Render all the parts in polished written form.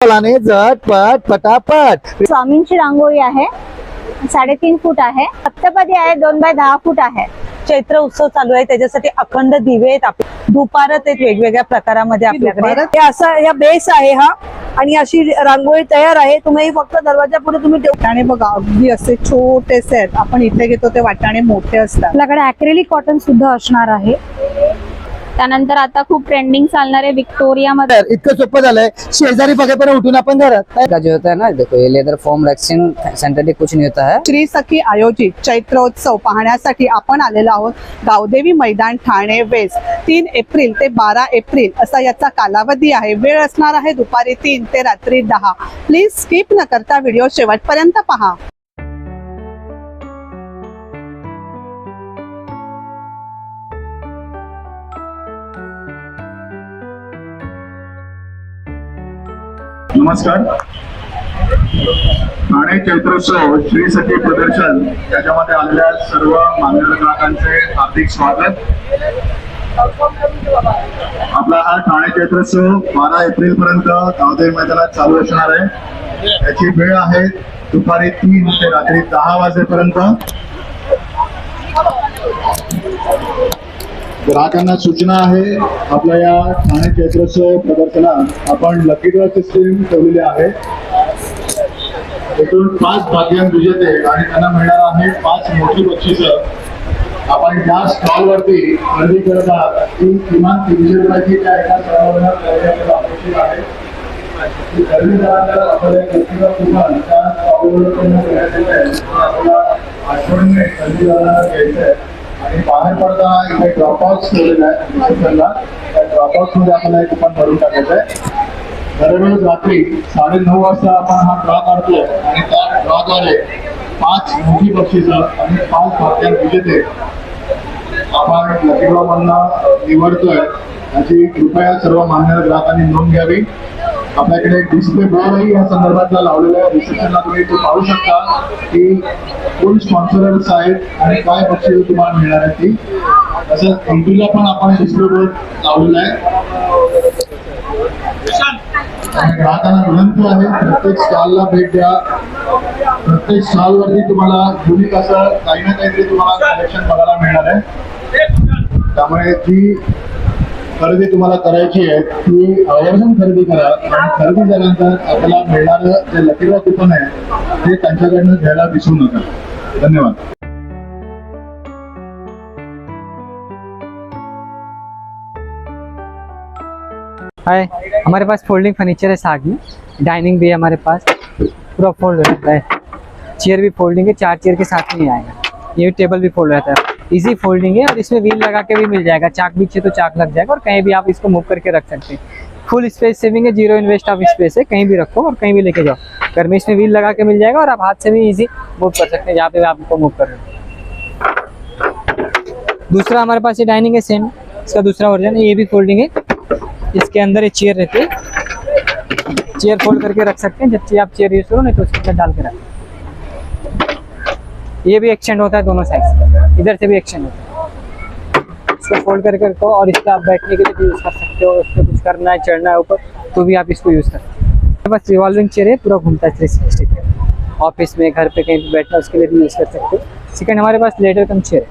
बोलाने झटपट पटापट. स्वामींची रांगोळी आहे, 3.5 फूट आहे. सप्तपदी आहे, 2 बाय 10 फूट आहे. चैत्र उत्सव चालू आहे, त्याच्यासाठी अखंड दिवे आहेत. आपले दुपारत आहेत वेगवेगळ्या प्रकारामध्ये आपल्याकडे. हे असा या बेस आहे हा, आणि अशी रांगोळी तयार आहे. तुम्ही फक्त दरवाजा पुढे तुम्ही वाटाणे बघा, अगदी असे छोटेसे आहेत. आपण इथे घेतो ते वाटाणे मोठे असतात. आपल्याकडे ॲक्रेलिक कॉटन सुद्धा असणार आहे. त्यानंतर आता खूप ट्रेंडिंग चालणारे विक्टोरिया मध्ये तर इतकं सोपं झालंय, शेजारी बघेपर्यंत उठून आपण घरात. का जो होता है ना, देखो ये लेदर फॉर्म वैक्सीन सिंथेटिक कुछ नहीं होता है. श्री सखी आयोजित चैत्रोत्सव पाहण्यासाठी आपण आलेलो आहोत गावदेवी मैदान, ठाणे वेस्ट. 3 एप्रिल ते 12 एप्रिल असा याचा कालावधी आहे. वेळ असणार आहे दुपारी 3 ते रात्री 10. प्लीज स्किप न करता व्हिडिओ शेवटपर्यंत पहा. नमस्कार. ठाणे चैत्रोत्सव श्री सखी प्रदर्शन याच्यामध्ये आलेल्या सर्व मान्यवर ग्राहकांचे हार्दिक स्वागत. आपला हा ठाणे चैत्रोत्सव 12 एप्रिल पर्यंत गावदेवी मैदानात चालू असणार आहे. याची वेळ आहे दुपारी 3 ते रात्री 10 वाजेपर्यंत. ग्राहकांना सूचना आहे, आपल्या या ठाणे चैत्रोत्सव प्रदर्शनात आपण लकी ड्रॉ सिस्टीम ठेवलेली आहे. एकूण 5 भाग्यवान विजेते आणि त्यांना मिळणार आहे 5 मोठी बक्षिसं. आपण ज्या स्टॉल वरती खरेदी करत आहात ती किमान 300 रुपयाची त्या एका स्टॉलवर खरेदी अपेक्षित आहे. ती खरेदी केल्यानंतर आपल्याला एक लकी ड्रॉ कुपन त्या स्टॉलवर देण्यात येत आहे. आपल्याला आठवणीने खरेदी करायला घ्यायचं आहे. आणि बाहेर पडताना इथे ड्रॉपबॉक्स ठेवलेला आहे रिसेप्शनला. त्या ड्रॉपबॉक्स मध्ये आपल्याला एक कुपन भरून टाकायचं आहे. दररोज रात्री 9:30 वाजता आपण हा ड्रॉ काढतोय आणि त्या ड्रॉद्वारे 5 मोठी बक्षिसं आणि 5 भाग्यवान विजेते आपण लकी ड्रॉ मधनं निवडतोय. याची कृपया सर्व मान्यवर ग्राहकांनी नोंद घ्यावी. आपल्याकडे एक डिस्प्ले बोर्डही या संदर्भातला लावलेला आहे. रिसेप्शनला तुम्ही तो पाहू शकता की फुल स्पॉन्सरर्स आहेत आणि काय बक्षीस तुम्हाला मिळणार आहे ती. तसंच एंट्रीला पण आपण डिस्प्ले बोर्ड लावलेला आहे. ग्राहकांना विनंती आहे, प्रत्येक स्टॉलला भेट द्या. प्रत्येक स्टॉलवरती तुम्हाला युनिक असं काही ना काहीतरी तुम्हाला कलेक्शन बघायला मिळणार आहे. त्यामुळे जी खरेदी तुम्हाला करायची आहे ती आवर्जून खरेदी करा. आणि खरेदी झाल्यानंतर आपल्याला मिळणारं जे लकी ड्रॉ कुपन आहे ते त्यांच्याकडनं घ्यायला विसरू नका. धन्यवाद. हाय, हमारे पास फोल्डिंग फर्नीचर है. साथ में डाइनिंग भी है हमारे पास, पूरा फोल्ड हो जाता है. चेयर भी फोल्डिंग है, 4 चेयर के साथ में ही आएगा. ये टेबल भी फोल्ड रहता है, इजी फोल्डिंग है. और इसमें व्हील लगा के भी मिल जाएगा. चाक भी चाहिए तो चाक लग जाएगा और कहीं भी आप इसको मूव करके रख सकते हैं. फुल स्पेस सेविंग है, 0 इन्वेस्ट ऑफ स्पेस है. कहीं भी रखो और कहीं भी लेके जाओ. घर में इसमें व्हील लगा के मिल जाएगा और आप हाथ से भी इजी मूव कर सकते हैं जहाँ पे आप इसको मूव कर रहे हो. दूसरा हमारे पास ये डाइनिंग है, सेम इसका दूसरा वर्जन है. ये भी फोल्डिंग है. इसके अंदर एक चेयर रहती है, चेयर फोल्ड करके रख सकते हैं. जब चाहिए आप चेयर यूज करो, नहीं तो उसके अंदर डाल के रख. ये भी एक्सटेंड होता है दोनों साइड से, इधर से भी एक्सटेंड होता है. इसको फोल्ड करके रखो और इसका आप बैठने के लिए भी यूज कर सकते हो. उसमें कुछ करना है, चढ़ना है ऊपर, तो भी आप इसको यूज कर सकते हो. बस रिवॉल्विंग चेयर है, पूरा घूमता है 360. ऑफिस में, घर पे कहीं भी बैठना उसके लिए भी यूज कर सकते हो. सेकंड हमारे पास लेटर कम चेयर है,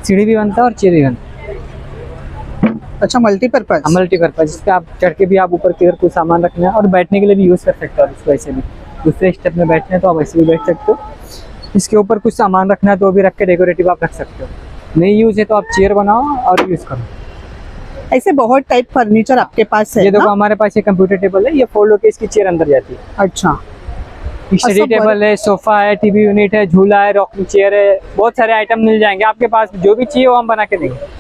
सीढ़ी भी बनता है और चेयर भी बनता है. अच्छा, मल्टीपर्पज. मल्टीपर्पज, जिसपे आप चढ़ के भी आप ऊपर की ओर कुछ सामान रखना है और बैठने के लिए भी यूज कर सकते हो. इसको ऐसे भी दूसरे स्टेप में बैठना है तो आप ऐसे भी बैठ सकते हो. इसके ऊपर कुछ सामान रखना है तो भी रख के डेकोरेटिव आप रख सकते हो. नहीं यूज है तो आप चेयर बनाओ और यूज करो. ऐसे बहुत टाइप फर्नीचर आपके पास है ये देखो ना? हमारे पास ये कंप्यूटर टेबल है, ये फोल्ड होकर इसकी चेयर अंदर जाती है. अच्छा, स्टडी टेबल है, सोफा है, टीवी यूनिट है, झूला है, रॉकिंग चेयर है. बहुत सारे आइटम मिल जाएंगे आपके पास. जो भी चाहिए वो हम बना के देंगे.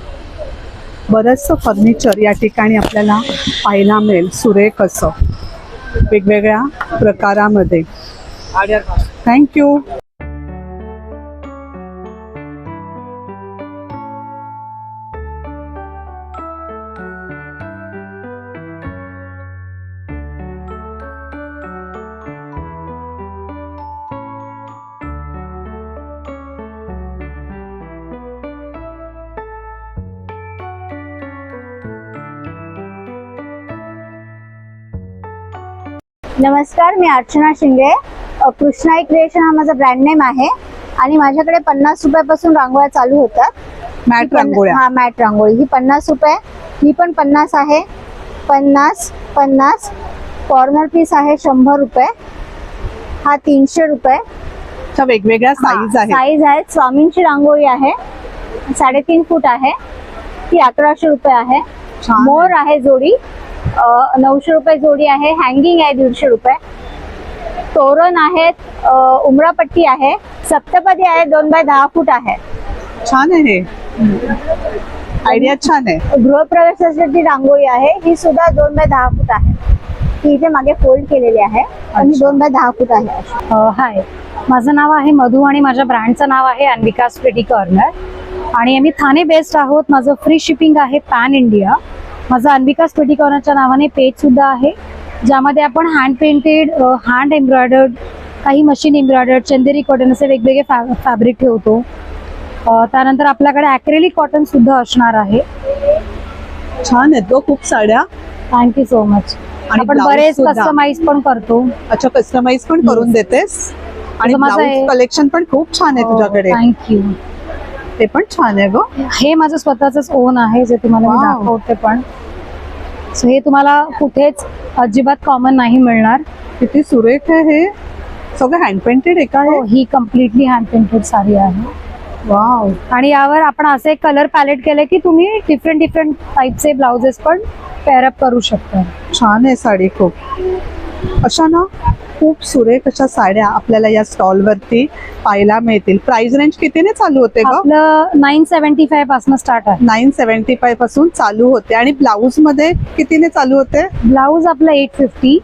बरंचसं फर्निचर या ठिकाणी आपल्याला पाहायला मिळेल. सुरेख असं वेगवेगळ्या प्रकारामध्ये. थँक्यू. नमस्कार, मी अर्चना शिंदे. कृष्णाई क्रिएशन हा माझा ब्रँड नेम आहे आणि माझ्याकडे 50 रुपयापासून रांगोळ्या चालू होतात. मॅट रांगोळ्या. हा, मॅट रांगोळी ही 50 रुपये, ही पण 50 आहे. 50 50 कॉर्नर पीस आहे 100 रुपये. हा 300 रुपये. च्या वेगवेगळ्या साईज आहेत. साईज आहेत. स्वामींची रांगोळी आहे 3.5 फूट आहे, ती 1100 रुपये आहे. छान. मोर आहे जोडी 900 रुपये जोडी आहे. हँगिंग आहे 150 रुपये. तोरण आहेत, उमरापट्टी आहे, सप्तपदी आहे 2 बाय 10 फूट आहे. छान आहे. आयडिया छान आहे. गृहप्रवेशासाठी रांगोळी आहे, ही सुद्धा 2 बाय 10 फूट आहे. ती इथे मागे फोल्ड केलेली आहे आणि 2 बाय 10 फूट आहे. हाय, माझं नाव आहे मधू आणि माझ्या ब्रँडचं नाव आहे अन्विकास प्रिटी कॉर्नर आणि आम्ही ठाणे बेस्ड आहोत. माझं फ्री शिपिंग आहे पॅन इंडिया. माझं अन्विकास प्रिटी कॉर्नरच्या नावाने पेज सुद्धा आहे, ज्यामध्ये आपण हँड पेंटेड, हँड एम्ब्रॉयडर्ड, काही मशीन एम्ब्रॉयडर्ड, चंदेरी कॉटन असे वेगवेगळे फॅब्रिक ठेवतो. त्यानंतर आपल्याकडे ॲक्रेलिक कॉटन सुद्धा असणार आहे. छान आहेत गं खूप साड्या. Thank you so much. आणि आपण blouse बरेच सुद्धा. कस्टमाइज पण करतो. अच्छा, कस्टमाइज पण करून देतेस. आणि माझं हे- कलेक्शन पण खूप छान आहे तुझ्याकडे. थँक्यू. ते पण छान आहे गं. हे माझं स्वतःच ओन आहे, जे तुम्हाला मी Wow. दाखवते पण. सो हे तुम्हाला कुठेच अजिबात कॉमन नाही मिळणार. किती सुरेख आहे हे. सगळं हँड पेंटेड आहे का हे? ही कम्प्लिटली हँड पेंटेड साडी आहे. वाव. आणि यावर आपण असे कलर पॅलेट केले की तुम्ही डिफरंट टाईपचे ब्लाउजेस पण पेअरअप करू शकता. छान आहे साडी खूप. अशा ना खूप सुरेख अशा साड्या आपल्याला या स्टॉल वरती पाहायला मिळतील. प्राइस रेंज कितीने चालू होते का? आपलं 975 पासून स्टार्ट आहे. 975 पासून चालू होते. आणि ब्लाऊज मध्ये कितीने चालू होते? ब्लाऊज आपलं 850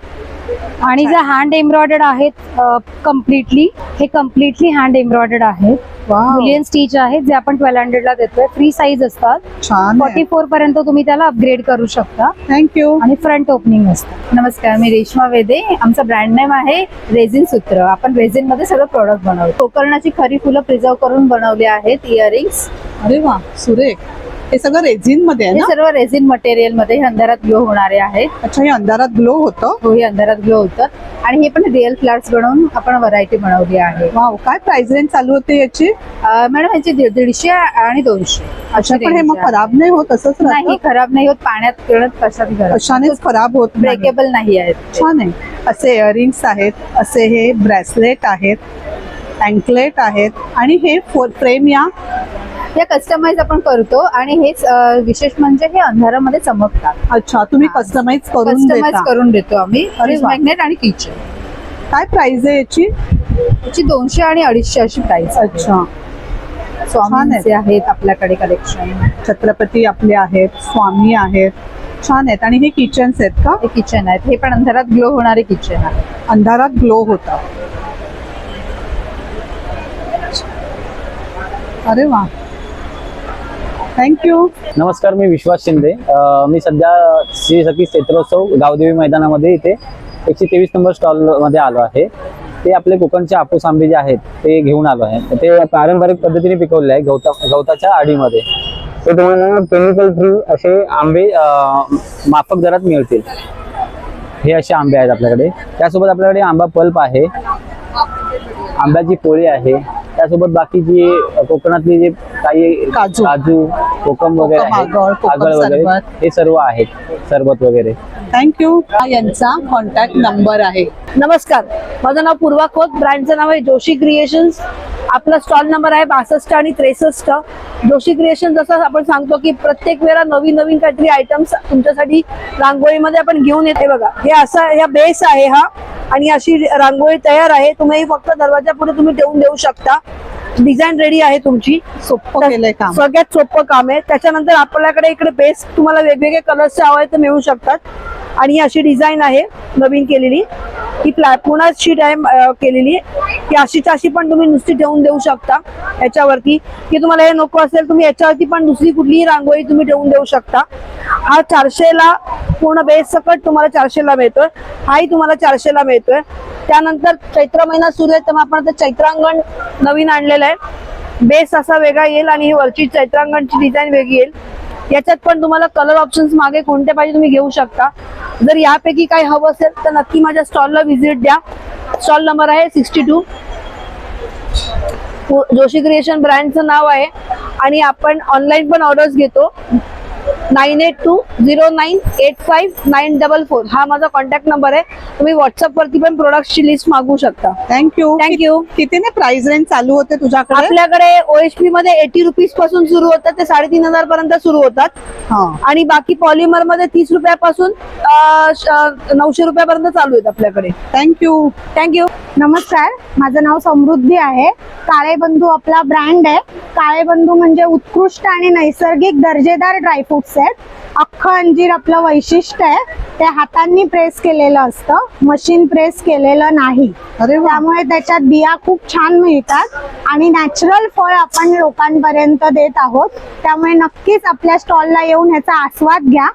आणि जे हँड एम्ब्रॉयडर्ड आहेत कम्प्लिटली, हे कम्प्लिटली हँड एम्ब्रॉयडर्ड आहेत. वाव, बुलियन स्टिच आहेत, जे आपण 1200 ला देतोय. फ्री साईज असतात. छान आहे. 44 पर्यंत तुम्ही त्याला अपग्रेड करू शकता थँक्यू. आणि फ्रंट ओपनिंग असतं. नमस्कार, मी रेश्मा वेदे. आमचा ब्रँड नेम आहे रेझिन सूत्र. आपण रेझिन मध्ये सगळं प्रोडक्ट बनवतो. कोकर्णाची खरी फुलं प्रिझर्व करून बनवली आहेत. इयरिंग्स, अरे वा, सुरेख. हे सगळं रेझिन मध्ये आहे हे ना? सर्व रेझिन मटेरियल मध्ये हे अंधारात ग्लो होणारे आहेत. अच्छा, हे अंधारात ग्लो होतं. हो, हे अंधारात ग्लो होतात. आणि हे पण रिअल फ्लावर्स बनवून आपण व्हरायटी बनवली आहे. वाव, काय प्राइस रेंज चालू होते याची? मॅडम ह्याची 150 आणि 200. अच्छा, पण हे मग खराब नाही होत? असंच नाही, राहतं? खराब नाही होत. पाण्यात किरणत कशात अशानेच खराब होत नाही. ब्रेकेबल नाही आहेत. छान आहे. असे इयरिंग्स आहेत, असे हे ब्रेसलेट आहेत, अँकलेट आहेत. आणि हे फ्रेम हे कस्टमाइज आपण करतो आणि हेच विशेष म्हणजे हे अंधारामध्ये चमकतात. अच्छा, तुम्ही कस्टमाइज करून कस्टमाइज देता. करून देतो आम्ही. अरे वा. मॅग्नेट आणि किचन. काय प्राइस आहे याची? याची 200 आणि 250 अशी प्राइस. अच्छा, स्वामींचे आहेत आपल्याकडे कलेक्शन. छत्रपती आपले आहेत, स्वामी आहेत. छान आहेत. आणि हे किचन्स आहेत का? हे किचन आहेत. हे पण अंधारात ग्लो होणारे किचन आहे. अंधारात ग्लो होता. अरे वा, थँक्यू. नमस्कार, मी विश्वास शिंदे. मी सध्या श्री सखी क्षेत्रोत्सव गावदेवी मैदानामध्ये इथे 123 नंबर स्टॉल मध्ये आलो आहे. ते आपले कोकणचे हापूस आंबे जे आहेत ते घेऊन आलो आहे. ते पारंपरिक पद्धतीने पिकवले आहे गवताच्या आडीमध्ये. ते तुम्हाला केमिकल फ्री असे आंबे माफक दरात मिळतील. हे असे आंबे आहेत आपल्याकडे. त्यासोबत आपल्याकडे आंबा पल्प आहे, आंब्याची पोळी आहे. त्यासोबत बाकी जी कोकणातली जे काही काजू, कोकम वगैरे आहे, आगळ वगैरे, हे सर्व आहेत, सरबत वगैरे. थँक्यू. यांचा कॉन्टॅक्ट नंबर आहे. नमस्कार, माझं नाव पूर्वा खोत. ब्रँडचं नाव आहे जोशी क्रिएशन्स. आपला स्टॉल नंबर आहे 62 आणि 63. जोशी क्रिएशन जसं आपण सांगतो की प्रत्येक वेळा नवीन नवीन काहीतरी आयटम्स तुमच्यासाठी रांगोळीमध्ये आपण घेऊन येते. बघा, हे असा ह्या बेस आहे हा, आणि अशी रांगोळी तयार आहे. तुम्ही फक्त दरवाजा पुढे तुम्ही ठेवून देऊ शकता. डिझाईन रेडी आहे तुमची. सोपं केलंय काम. सगळ्यात सोपं काम आहे. त्याच्यानंतर आपल्याकडे इकडे बेस तुम्हाला वेगवेगळे कलर्सचे हवे तर मिळू शकतात. आणि अशी डिझाईन आहे नवीन केलेली. ही पूर्ण शीट आहे केलेली. की अशीच्या अशी पण तुम्ही नुसती ठेवून देऊ शकता याच्यावरती. की तुम्हाला हे नको असेल तुम्ही याच्यावरती पण दुसरी कुठलीही रांगोळी तुम्ही ठेवून देऊ शकता. हा 400 ला पूर्ण बेस सकट तुम्हाला 400 ला मिळतोय. हाही तुम्हाला 400 ला मिळतोय. त्यानंतर चैत्र महिना सुरू आहे त्यामुळे आपण आता चैत्रांगण नवीन आणलेलं आहे. बेस असा वेगळा येईल आणि ही वरची चैत्रांगणची डिझाईन वेगळी येईल. याच्यात पण तुम्हाला कलर ऑप्शन्स मागे कोणते पाहिजे तुम्ही घेऊ शकता. जर यापैकी काही हवं असेल तर नक्की माझ्या स्टॉलला व्हिजिट द्या. स्टॉल नंबर आहे 62. जोशी क्रिएशन ब्रँडचं नाव आहे आणि आपण ऑनलाईन पण ऑर्डर्स घेतो. 9820985944 हा माझा कॉन्टॅक्ट नंबर आहे. तुम्ही व्हॉट्सअप वरती पण प्रोडक्टची लिस्ट मागवू शकता. थँक्यू. थँक्यू. किती ने प्राइस रेंज चालू होते तुझ्याकडे? आपल्याकडे OHP मध्ये 80 रुपीज पासून सुरू होतात ते 3500 पर्यंत सुरू होतात. हा. आणि बाकी पॉलिमर मध्ये 30 रुपयापासून 900 रुपयापर्यंत चालू आहेत आपल्याकडे. थँक्यू. थँक्यू. नमस्कार, माझं नाव समृद्धी आहे. काळे बंधू आपला ब्रँड आहे. काळे बंधू म्हणजे उत्कृष्ट आणि नैसर्गिक दर्जेदार ड्रायफ्रुट्स आहेत. अख्खं अंजीर आपलं वैशिष्ट्य आहे. ते हातांनी प्रेस केलेलं असतं, मशीन प्रेस केलेलं नाही. अरे वा. त्यामुळे त्याच्यात बिया खूप छान मिळतात आणि नॅचरल फळ आपण लोकांपर्यंत देत आहोत. त्यामुळे नक्कीच आपल्या स्टॉलला येऊन ह्याचा आस्वाद घ्या.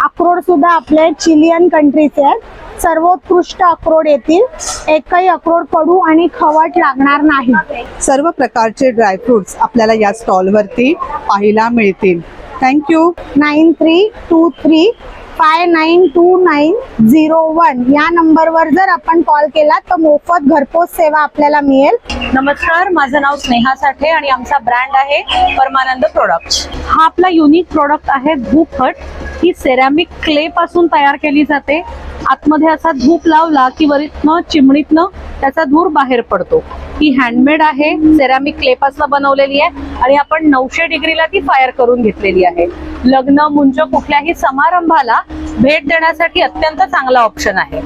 अक्रोड सुद्धा आपले चिलियन कंट्रीचे आहेत. सर्वोत्कृष्ट अक्रोड येतील. एकही अक्रोड कडू आणि खवट लागणार नाही. सर्व प्रकारचे ड्रायफ्रुट्स आपल्याला या स्टॉल वरती पाहायला मिळतील. थँक्यू. 9323592901 या नंबरवर जर आपण कॉल केला तर मोफत घरपोच सेवा आपल्याला मिळेल. नमस्कार, माझं नाव स्नेहा साठे आणि आमचा ब्रँड आहे परमानंद प्रोडक्ट्स. हा आपला युनिक प्रोडक्ट आहे धूप हट. ही सेरॅमिक क्ले पासून तयार केली जाते. आतमध्ये असा धूप लावला की वरीतनं चिमणीतनं त्याचा धूर बाहेर पडतो. ही हँडमेड आहे, सेरॅमिक क्ले पासून बनवलेली आहे आणि आपण 900 डिग्रीला ती फायर करून घेतलेली आहे. लग्न मुंज कुठल्याही समारंभाला भेट देण्यासाठी अत्यंत चांगला ऑप्शन आहे.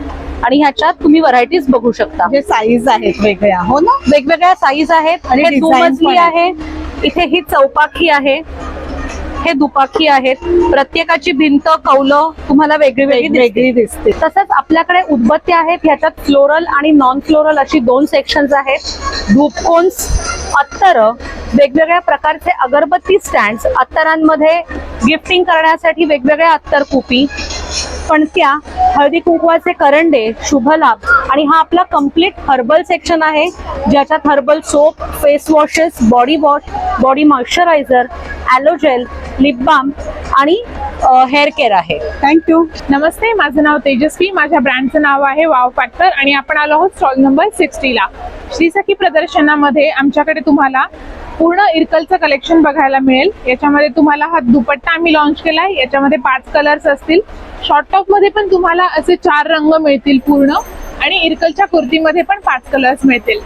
आणि ह्याच्यात तुम्ही व्हरायटीज बघू शकता. जे साईज आहेत वेगळ्या, हो ना? वेगवेगळ्या साईज आहेत. आणि हे design दुमजली पण आहे, इथे ही चौपाखी आहे, हे दुपाखी आहेत. प्रत्येकाची भिंत कौलं तुम्हाला वेगळी दिसते. तसंच आपल्याकडे उदबत्त्या आहेत. ह्याच्यात फ्लोरल आणि नॉन फ्लोरल अशी 2 सेक्शन्स आहेत. धूपकोन्स, अत्तर, वेगवेगळ्या प्रकारचे अगरबत्ती स्टँड्स, अत्तरांमध्ये गिफ्टिंग करण्यासाठी वेगवेगळ्या अत्तर कुपी, पणत्या, हळदी कुंकवाचे करंडे, शुभलाभ. आणि हा आपला कम्प्लीट हर्बल सेक्शन आहे ज्याच्यात herbal soap, face washes, body wash, body moisturizer, aloe gel, lip balm आणि हेअर केअर आहे. थँक्यू. नमस्ते, माझं नाव तेजस्वी. माझ्या ब्रँडचं नाव आहे वाव फॅक्टर आणि आपण आलो आहोत स्टॉल नंबर 60 ला. श्रीसखी प्रदर्शनामध्ये आमच्याकडे तुम्हाला पूर्ण इरकलचं कलेक्शन बघायला मिळेल. याच्यामध्ये तुम्हाला हा दुपट्टा आम्ही लॉन्च केलाय. याच्यामध्ये 5 कलर्स असतील. शॉर्ट टॉप मध्ये पण तुम्हाला असे 4 रंग मिळतील पूर्ण आणि इरकलच्या कुर्तीमध्ये पण 5 कलर्स मिळतील.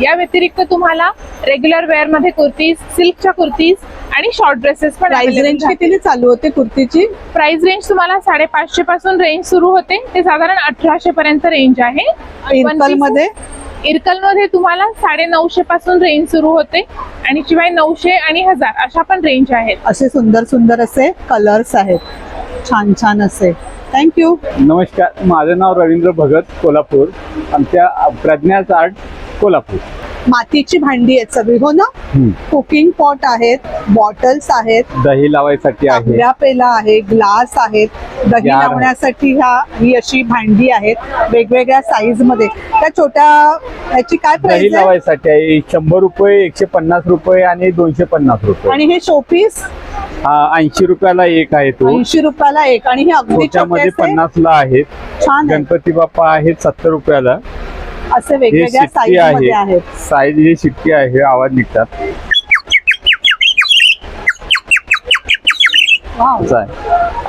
या व्यतिरिक्त तुम्हाला रेग्युलर वेअर मध्ये कुर्तीज, सिल्कच्या कुर्तीज आणि शॉर्ट ड्रेसेस पण. प्राइस रेंज कितीने चालू होते कुर्तीची? प्राइस रेंज तुम्हाला 550 पासून रेंज सुरू होते ते साधारण 1800 पर्यंत रेंज आहे. इरकल मध्ये तुम्हाला 950 पासून रेंज सुरू होते आणि शिवाय 900 आणि 1000 अशा पण रेंज आहेत. असे सुंदर सुंदर असे कलर्स आहेत, छान छान असे. थँक्यू. नमस्कार, माझं नाव रवींद्र भगत, कोल्हापूर. आमच्या प्रज्ञाच आर्ट, कोल्हापूर. मातीची भांडी आहेत सगळी, हो ना? कुकिंग पॉट आहेत, बॉटल्स आहेत, दही लावायसाठी आहे, तांब्या पेला आहे, ग्लास आहेत, दही जार. लावण्यासाठी ही अशी भांडी आहेत वेगवेगळ्या साईज मध्ये. त्या छोट्या याची काय दही प्राइस आहे? लावायसाठी आहे 100 रुपये, 150 रुपये आणि 250 रुपये. आणि हे शोपीस 80 रुपयाला एक आहे तो. 80 रुपयाला एक. आणि हे अगदी छोट्यामध्ये छोटे 50 ला आहेत. छान आहे. गणपती बाप्पा आहेत 70 रुपयाला. असे हे वेगवेगळ्या शिट्टी साईज मध्ये आहे, आहेत. साईज ही शिट्टी आहे, आवाज निघतात. वाव. असं आहे.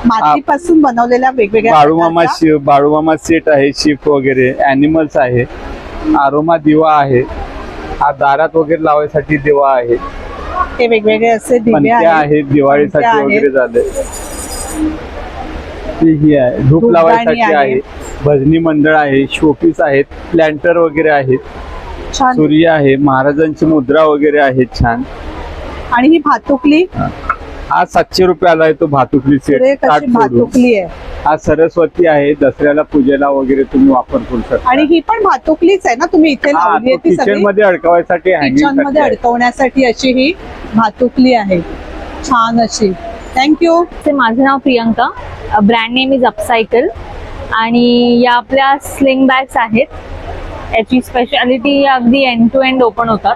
मातीपासून बनवलेल्या वेगवेगळ्या प्रकारच्या- बाळूमामा सेट आहे, शिप वगैरे, अॅनिमल्स आहे, आरोमा दिवा आहे, हा दारात वगैरे लावायसाठी दिवा आहे, हे वेगवेगळे असे दिवे पणत्या आहेत, दिवाळीसाठी पणत्या वगैरे झाले. ही आहे, धूप धूपदाणी लावायसाठी आहे. आहे, भजनी मंडळ आहे, शोपीस आहेत, प्लॅन्टर वगैरे आहेत, छान. सूर्य आहे, महाराजांची मुद्रा वगैरे आहेत छान. आणि ही भातुकली, हा 700 रुपयाला आहे तो भातुकली सेट. सुरेख ताट अशी सोडून. भातुकली आहे. हा सरस्वती आहे, दसऱ्याला पूजेला वगैरे तुम्ही वापर करू शकता. आणि ही पण भातुकलीच आहे ना? तुम्ही इथे लावली आहे ती किचन सगळी? मध्ये अडकवायसाठी किचन मध्ये अडकवण्यासाठी अशी ही भातुकली आहे, छान अशी. थँक्यू. माझं नाव Priyanka. Brand name is upcycle आणि या आपल्या स्लिंग बॅग्स आहेत. याची स्पेशालिटी अगदी एंड टू एंड ओपन होतात.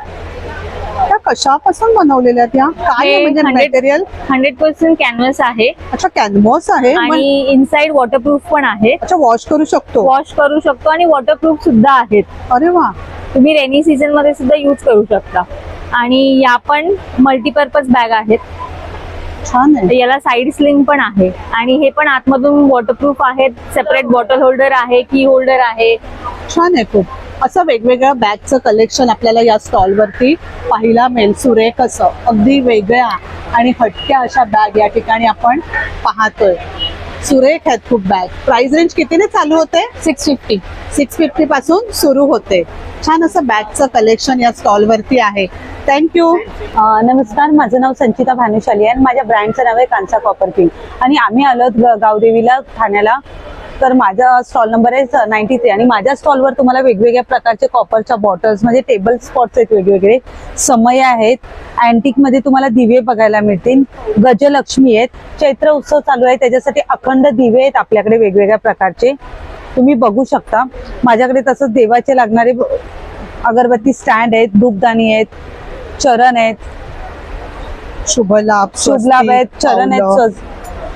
त्या कशापासून बनवलेल्या त्या काय आहे म्हणजे मटेरियल? 100% कॅनव्हास आहे अच्छा कॅनव्हास आहे आणि इनसाइड वॉटरप्रूफ पण आहे. अच्छा वॉश करू शकतो. वॉश करू शकतो आणि वॉटरप्रूफ सुद्धा आहेत. अरे वा, तुम्ही रेनी सीझन मध्ये सुद्धा यूज करू शकता. आणि या पण मल्टीपर्पज बॅग आहेत. छान आहे. याला साईड स्लिंग पण आहे आणि हे पण आतमधून वॉटरप्रूफ आहेत. सेपरेट बॉटल होल्डर आहे, की होल्डर आहे. छान आहे खूप. असं वेगवेगळ्या बॅगचं कलेक्शन आपल्याला या स्टॉल वरती पाहायला मिळेल. सुरेख असं अगदी वेगळ्या आणि हटक्या अशा बॅग या ठिकाणी आपण पाहतोय. सुरेख आहेत खूप बॅग. प्राइस रेंज कितीने चालू होते? 650. 650 पासून सुरू होते. छान असं बॅगचं कलेक्शन या स्टॉल वरती आहे. थँक्यू. नमस्कार, माझं नाव संचिता भानुशाली आहे आणि माझ्या ब्रँडचं नाव आहे कांसा कॉपर किंग आणि आम्ही आलो गावदेवीला ठाण्याला. तर माझा स्टॉल नंबर आहे 93 आणि माझ्या स्टॉलवर तुम्हाला वेगवेगळ्या प्रकारचे कॉपरच्या बॉटल्स म्हणजे टेबल स्पॉट्स आहेत, वेगवेगळे समय आहेत. अँटिक मध्ये तुम्हाला दिवे बघायला मिळतील. गजलक्ष्मी आहेत. चैत्र उत्सव चालू आहे त्याच्यासाठी अखंड दिवे आहेत आपल्याकडे वेगवेगळ्या प्रकारचे, तुम्ही बघू शकता. माझ्याकडे तसंच देवाचे लागणारे अगरबत्ती स्टँड आहेत, धूपदाणी आहेत, चरण आहेत, शुभलाभ आहेत, चरण आहेत,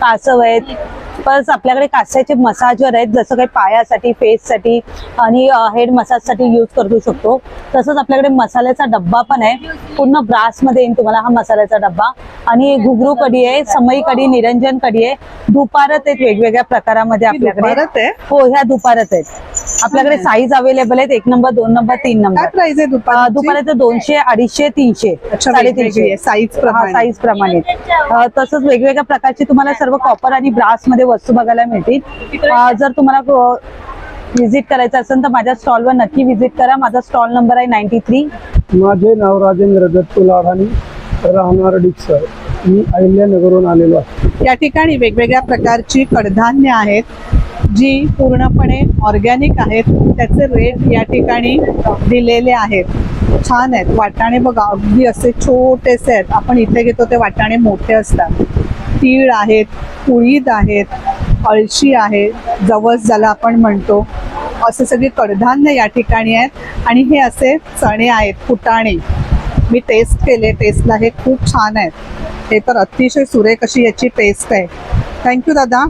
कासव आहेत. प्लस आपल्याकडे कास्याचे मसाजर आहेत, जसं काही पायासाठी, फेससाठी आणि हेड मसाजसाठी यूज करू शकतो. तसंच आपल्याकडे मसाल्याचा डब्बा पण आहे, पूर्ण ब्रास मध्ये येईल तुम्हाला हा मसाल्याचा डब्बा. आणि घुगरू कढी आहे, समई कढी, निरंजन कढी आहे. दुपारत आहेत वेगवेगळ्या प्रकारामध्ये आपल्याकडे. हो, ह्या दुपारत आहेत आपल्याकडे. साईज अवेलेबल आहेत 1 नंबर, 2 नंबर, 3 नंबर. काय प्राइस आहे दुपाराचं 200, 250, 300, 350 साईज प्रमाणे. तसंच वेगवेगळ्या प्रकारची तुम्हाला सर्व कॉपर आणि ब्रास मध्ये वस्तू बघायला मिळतील. जर तुम्हाला विजिट करायचं असेल तर माझ्या स्टॉलवर नक्की विजिट करा. माझा स्टॉल नंबर आहे 93. माझे नाव राजेंद्र दत्तू लाडानी, राहणार डिक्सर. मी अहिल्यानगरहून आलेलो आहे. या ठिकाणी वेगवेगळ्या प्रकारची कडधान्य आहेत जी पूर्णपणे ऑर्गॅनिक आहेत. त्याचे रेट या ठिकाणी दिलेले आहेत. छान आहेत. वाटाणे बघा अगदी असे छोटेसे आहेत. आपण इथे घेतो ते वाटाणे मोठे असतात. तीळ आहेत, उडीद आहेत, अळशी आहे, जवस ज्याला आपण म्हणतो, असे सगळे कडधान्य या ठिकाणी आहेत. आणि हे असे चणे आहेत, फुटाणे. मी टेस्ट केले, टेस्टला हे खूप छान आहेत. हे तर अतिशय सुरेख अशी याची टेस्ट आहे. थँक्यू दादा.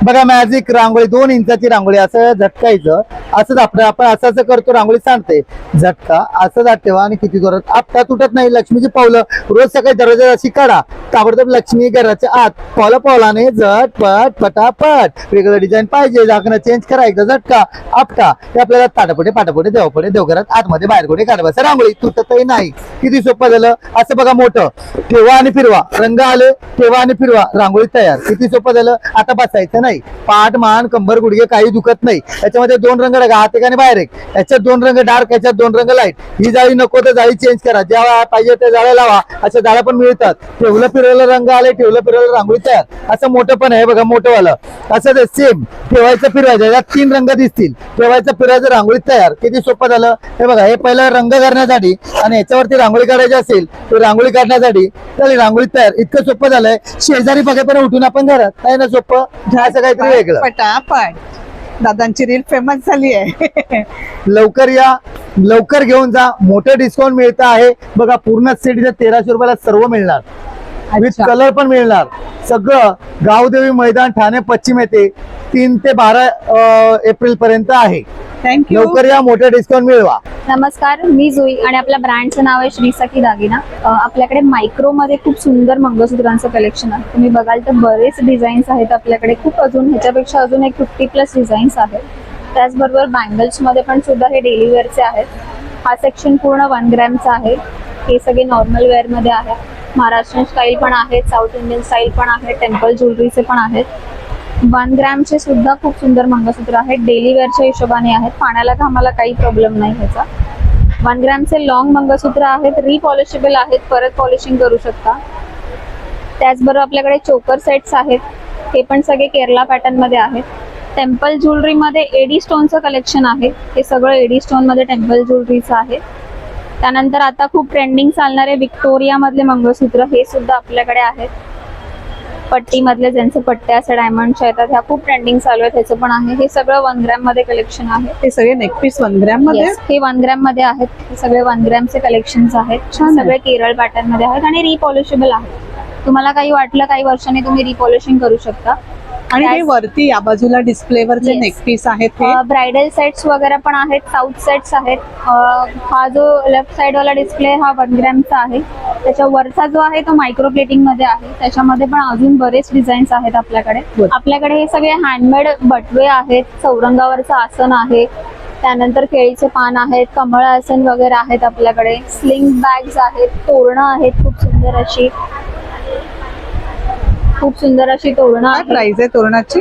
बघा मॅजिक रांगोळी, 2 इंचाची रांगोळी असं झटकायचं. असंच आपण असं करतो, रांगोळी सांगते. झटका असं जात ठेवा आणि किती जोरात. आपटा तुटत नाही. लक्ष्मीची पावलं रोज सकाळी दरवाजा अशी काढा, ताबडतोब लक्ष्मी घराच्या आत पावलाने झटपट पटापट. वेगळं डिझाईन पाहिजे, झाकणं चेंज करा, एकदा झटका आपटा. हे आपल्याला पाटापुढे देवघरात आतमध्ये बाहेर कोणी काढा. बस रांगोळी तुटतही नाही. किती सोपं झालं. असं बघा, मोठं ठेवा आणि फिरवा, रंग आले ठेवा आणि फिरवा, रांगोळी तयार. किती सोपं झालं. आता बसायचं नाही. पाठ, मान, कंबर, गुडघे काही दुखत नाही. याच्यामध्ये 2 रंग बघा, हात एक आणि बाहेर एक. याच्यात 2 रंग डार्क, याच्यात 2 रंग लाईट. ही जाळी नको तर जाळी चेंज करा, ज्या पाहिजे त्या जाळ्या लावा. अशा जाळ्या पण मिळतात. ठेवलं फिरवलं रंग आले, ठेवलं फिरवलं रांगोळी तयार. असं मोठं पण आहे बघा, मोठंवालं. असं ते सेम ठेवायचं फिरवायचं. यात 3 रंग दिसतील. ठेवायचं फिरवायचं, रांगोळी तयार. किती सोपं झालं. हे बघा, हे पहिलं रंग करण्यासाठी आणि याच्यावरती रांगोळी काढायची असेल तर रांगोळी काढण्यासाठी तर रांगोळी तयार. इतकं सोपं झालंय. शेजारी बघेपर्यंत उठून आपण घरात काय ना सोपं, असं काहीतरी वेगळं. पटापट. दादांची रील फेमस झाली आहे. लवकर या, लवकर घेऊन जा. मोठं डिस्काउंट मिळत आहे बघा. पूर्ण सेट 1300 रुपयाला सर्व मिळणार. विथ कलर पण मिळणार. सगळं गावदेवी मैदान, ठाणे पश्चिम येथे 3 ते 12 एप्रिल पर्यंत आहे. थँक्यू. लवकर या, मोठं डिस्काउंट मिळवा. नमस्कार, मी जुई आणि आपल्या ब्रँडचं नाव आहे श्री सखी दागिना. आपल्याकडे मायक्रो मध्ये खूप सुंदर मंगळसूत्रांचं कलेक्शन आहे. तुम्ही बघाल तर बरेच डिझाईन्स आहेत आपल्याकडे. खूप ह्याच्यापेक्षा अजून एक 50+ डिझाईन्स आहेत. त्याचबरोबर बँगल्स मध्ये पण सुद्धा हे डेली वेअरचे आहेत. हा सेक्शन पूर्ण 1 ग्रॅमचा आहे. हे सगळे नॉर्मल वेअर मध्ये आहेत. महाराष्ट्रीयन स्टाईल पण आहेत, साऊथ इंडियन स्टाईल पण आहे, टेम्पल ज्वेलरीचे पण आहेत. 1 ग्रॅमचे सुद्धा खूप सुंदर मंगळसूत्र आहेत. डेली वेअरच्या हिशोबाने आहेत. पाण्याला घामाला काही प्रॉब्लेम नाही ह्याचा. 1 ग्रॅमचे लॉंग मंगळसूत्र आहेत, रिपॉलिशेबल आहेत, परत पॉलिशिंग करू शकता. त्याचबरोबर आपल्याकडे चोकर सेट्स आहेत. हे पण सगळे केरला पॅटर्न मध्ये आहेत. टेम्पल ज्वेलरी मध्ये एडी स्टोनचं कलेक्शन आहे. हे सगळं एडी स्टोन मध्ये टेम्पल ज्वेलरीचं आहे. त्यानंतर आता खूप ट्रेंडिंग चालणारे विक्टोरिया मधले मंगळसूत्र हे सुद्धा आपल्याकडे आहेत. पट्टी मधले ज्यांचे पट्टे असे डायमंडच्या येतात ह्या खूप ट्रेंडिंग चालू आहे, त्याचं पण आहे. हे सगळं 1 ग्रॅम मध्ये कलेक्शन आहे. ते सगळे नेकपीस 1 ग्रॅम मध्ये Yes, हे 1 ग्रॅम मध्ये आहेत. हे सगळे 1 ग्रॅमचे कलेक्शन्स आहेत. छान आहे. सगळे केरळ पॅटर्न मध्ये आहेत आणि रिपॉलिशेबल आहेत. तुम्हाला काही वाटलं काही वर्षांनी तुम्ही रिपॉलिशिंग करू शकता. आणि हे वरती या बाजूला डिस्प्लेवरचे Yes. नेकपीस आहेत हे ब्रायडल सेट्स वगैरे पण आहेत, साऊथ सेट्स आहेत. हा जो लेफ्ट साइड वाला डिस्प्ले हा 1 ग्रॅमचा आहे. त्याच्या वरचा जो आहे तो मायक्रो प्लेटिंग मध्ये आहे. त्याच्यामध्ये पण अजून बरेच डिझाईन्स आहेत आपल्याकडे. आपल्याकडे हे सगळे हँडमेड बटवे आहेत, चौरंगावरचं आसन आहे, त्यानंतर केळीचे पान आहेत, कमळ आसन वगैरे आहेत आपल्याकडे. स्लिंग बॅग्स आहेत, तोरणं आहेत, खूप सुंदर अशी तोरणं काय आहेत. प्राइस आहे तोरणाची?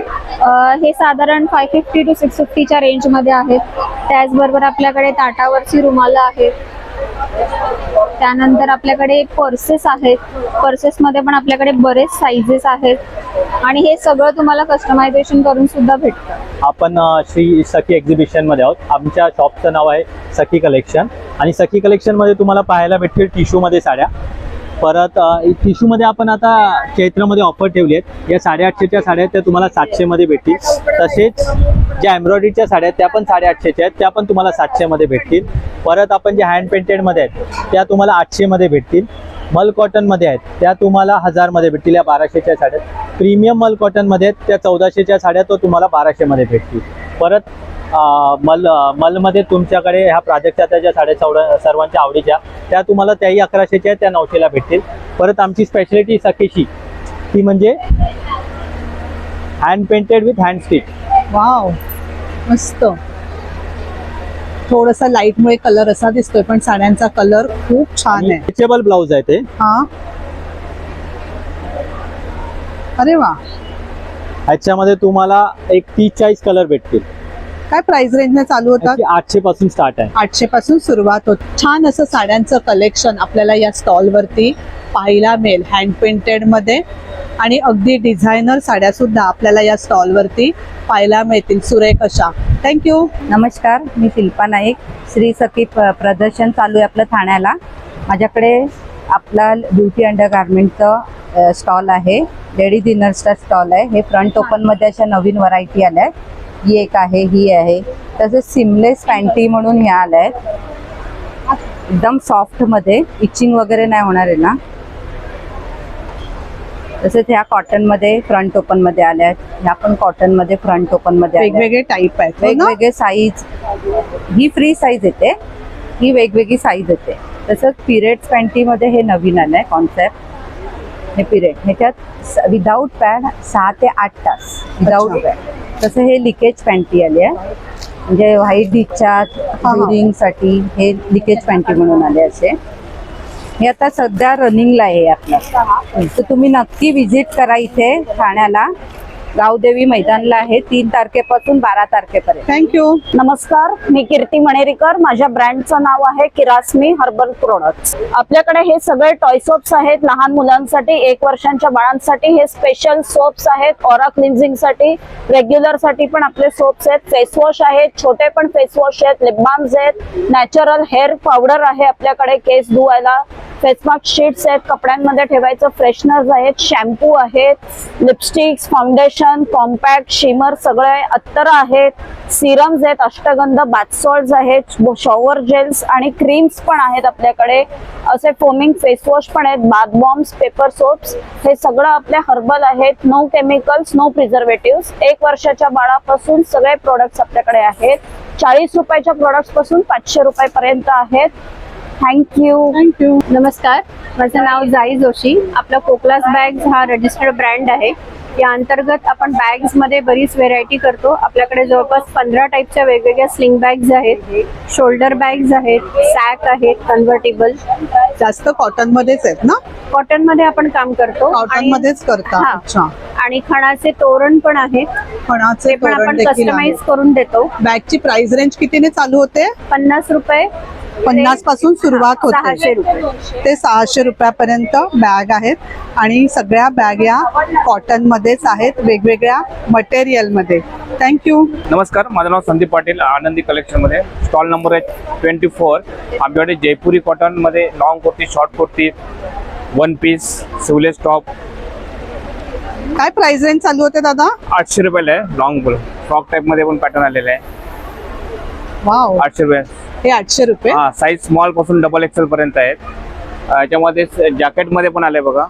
हे साधारण 550 to 650च्या रेंज मध्ये आहेत. त्याचबरोबर आपल्याकडे ताटावरची रुमालं आहेत. त्यानंतर आपल्याकडे पर्सेस आहेत. पर्सेस मध्ये पण आपल्याकडे बरेच साईजेस आहेत आणि हे सगळं तुम्हाला कस्टमायझेशन करून सुद्धा भेटतं. आपण श्री सखी एक्झिबिशन मध्ये आहोत. आमच्या शॉपचं नाव आहे सखी कलेक्शन आणि सखी कलेक्शन मध्ये तुम्हाला पाहायला भेटतील टिश्यू मध्ये साड्या. परत टिश्यू मध्ये आपण आता चैत्रमध्ये ऑफर ठेवली आहेत. या 850च्या साड्या त्या तुम्हाला 700 मध्ये भेटतील. तसेच ज्या एम्ब्रॉयडरीच्या साड्या आहेत त्या पण 850च्या आहेत, त्या पण तुम्हाला 700 मध्ये भेटतील. परत आपण जे हँड पेंटेड मध्ये आहेत त्या तुम्हाला 800 मध्ये भेटतील. मल कॉटन मध्ये आहेत त्या तुम्हाला 1000 मध्ये भेटतील. या 1200च्या साड्या. प्रीमियम मल कॉटन मध्ये आहेत त्या 1400च्या साड्या तो तुम्हाला 1200 मध्ये भेटतील. परत मलमध्ये तुमच्याकडे ह्या प्राजक्ताच्या ज्या साड्या सर्वांच्या आवडीच्या त्या तुम्हाला त्याही 1100च्या आहेत, त्या 900ला भेटतील. परत आमची स्पेशालिटी सखीची ती म्हणजे hand painted with hand stitch. Wow, मस्त. थोडासा लाईट मुळे कलर असा दिसतोय पण साड्यांचा कलर खूप छान आहे. स्ट्रेचेबल ब्लाउज आहे ते. हा, अरे वा. ह्याच्यामध्ये तुम्हाला एक 30-40 कलर भेटतील. काय प्राइस रेंजने चालू होतात? 800 पासून स्टार्ट आहे. 800 पासून सुरुवात होते. छान असं साड्यांचं कलेक्शन आपल्याला या स्टॉल वरती पाहायला मिळेल, हँड पेंटेड मध्ये. आणि अगदी डिझायनर साड्या सुद्धा आपल्याला या स्टॉल वरती पाहायला मिळतील, सुरेख अशा. थँक्यू. नमस्कार, मी शिल्पा नाईक. श्री सखी प्रदर्शन चालू आहे आपलं ठाण्याला. माझ्याकडे आपला ब्युटी अंडर गार्मेंटचं स्टॉल आहे, लेडीज इनरचा स्टॉल आहे. हे फ्रंट ओपन मध्ये अशा नवीन व्हरायटी आल्या आहेत. ही एक आहे, ही आहे. तसेच सिमलेस पॅन्टी म्हणून ह्या आल्या आहेत, एकदम सॉफ्ट मध्ये, इचिंग वगैरे नाही होणार आहे ना. तसेच ह्या कॉटन मध्ये फ्रंट ओपन मध्ये आल्या आहेत. ह्या पण कॉटन मध्ये फ्रंट ओपन मध्ये वेगवेगळे टाईप आहेत, वेगवेगळे साईज. ही फ्री साईज येते, ही वेगवेगळी साईज येते. तसंच पिरियड्स पॅन्टी मध्ये हे नवीन आलंय कॉन्सेप्ट. हे पिरियड ह्याच्यात विदाऊट पॅड 6 ते 8 तास विदाऊट पॅड. तसं हे लिकेज पॅन्टी आली आहे, म्हणजे व्हाईट डिस्चार्ज साठी हे लिकेज पॅन्टी म्हणून आले असे. हे आता सध्या रनिंगला आहे आपलं, तर तुम्ही नक्की विजिट करा इथे ठाण्याला. गावदेवी मैदानला आहे 3 तारखेपासून 12 तारखेपर्यंत. थँक्यू. नमस्कार, मी कीर्ती मणेरीकर. माझ्या ब्रँडचं नाव आहे किरास्मी हर्बल प्रोडक्ट्स. आपल्याकडे हे सगळे टॉय सोप्स आहेत लहान मुलांसाठी, 1 वर्षांच्या बाळांसाठी. हे स्पेशल सोप्स आहेत ऑरा क्लिन्झिंग साठी, रेग्युलर साठी पण आपले सोप्स आहेत. फेसवॉश आहेत, छोटे पण फेसवॉश आहेत, लिप बाम्स आहेत, नॅचरल हेअर पावडर आहे आपल्याकडे केस धुवायला, फेस मास्क शीट्स आहेत, कपड्यांमध्ये ठेवायचं फ्रेशनर्स आहेत, शॅम्पू आहेत, लिपस्टिक्स, फाउंडेशन, कॉम्पॅक्ट, शिमर सगळे, अत्तर आहेत, सिरम्स आहेत, अष्टगंध, बाथ सॉल्ट्स आहेत, शॉवर जेल्स आणि क्रीम्स पण आहेत आपल्याकडे. असे फोमिंग फेसवॉश पण आहेत, बाथ बॉम्ब्स, पेपर सोप्स. हे सगळं आपले हर्बल आहेत, नो केमिकल्स, नो प्रिझर्वेटिव्स. 1 वर्षाच्या बाळापासून सगळे प्रोडक्ट्स आपल्याकडे आहेत. 40 रुपयाच्या प्रोडक्ट्स पासून 500 रुपयापर्यंत आहेत. थँक्यू. नमस्कार, माझं नाव जाई जोशी. आपला कोकलास बॅग्स हा रजिस्टर्ड ब्रँड आहे. या अंतर्गत आपण बॅग्स मध्ये बरीच व्हेरायटी करतो. आपल्याकडे जवळपास 15 टाईपच्या वेगवेगळ्या स्लिंग बॅग्स आहेत, शोल्डर बॅग्स आहेत, सॅक आहेत, कन्व्हर्टेबल. जास्त कॉटन मध्येच आहेत ना? कॉटन मध्ये आपण काम करतो. कॉटन मध्येच करता? अच्छा. आणि खणाचे तोरण पण आहेत, खणाचे पण आपण देखील कस्टमाइज करून देतो. बॅगची प्राइस रेंज कितीने चालू होते? 50 रुपये 50 पासून सुरुवात होते 600 रुपये ते 600 रुपयापर्यंत बॅग आहेत. आणि सगळ्या बॅग या कॉटन मध्येच आहेत, वेगवेगळ्या मटेरियल मध्ये. थँक्यू. नमस्कार, माझं नाव संदीप पाटील, आनंदी कलेक्शन मध्ये. स्टॉल नंबर आहे 24. आमच्याकडे जयपुरी कॉटन मध्ये long kurti, short kurti, one piece, sleeveless top, काय प्राइस रेंज चालू होते दादा? 800 रुपयाला आहे. लॉंग फ्रॉक टाइप मध्ये पण पॅटर्न आलेला आहे. वाव, 800 रुपये. हे 800 रुपये. हा, साईज स्मॉल पासून डबल एक्सेल पर्यंत आहेत. याच्यामध्ये जॅकेट मध्ये पण आलंय बघा.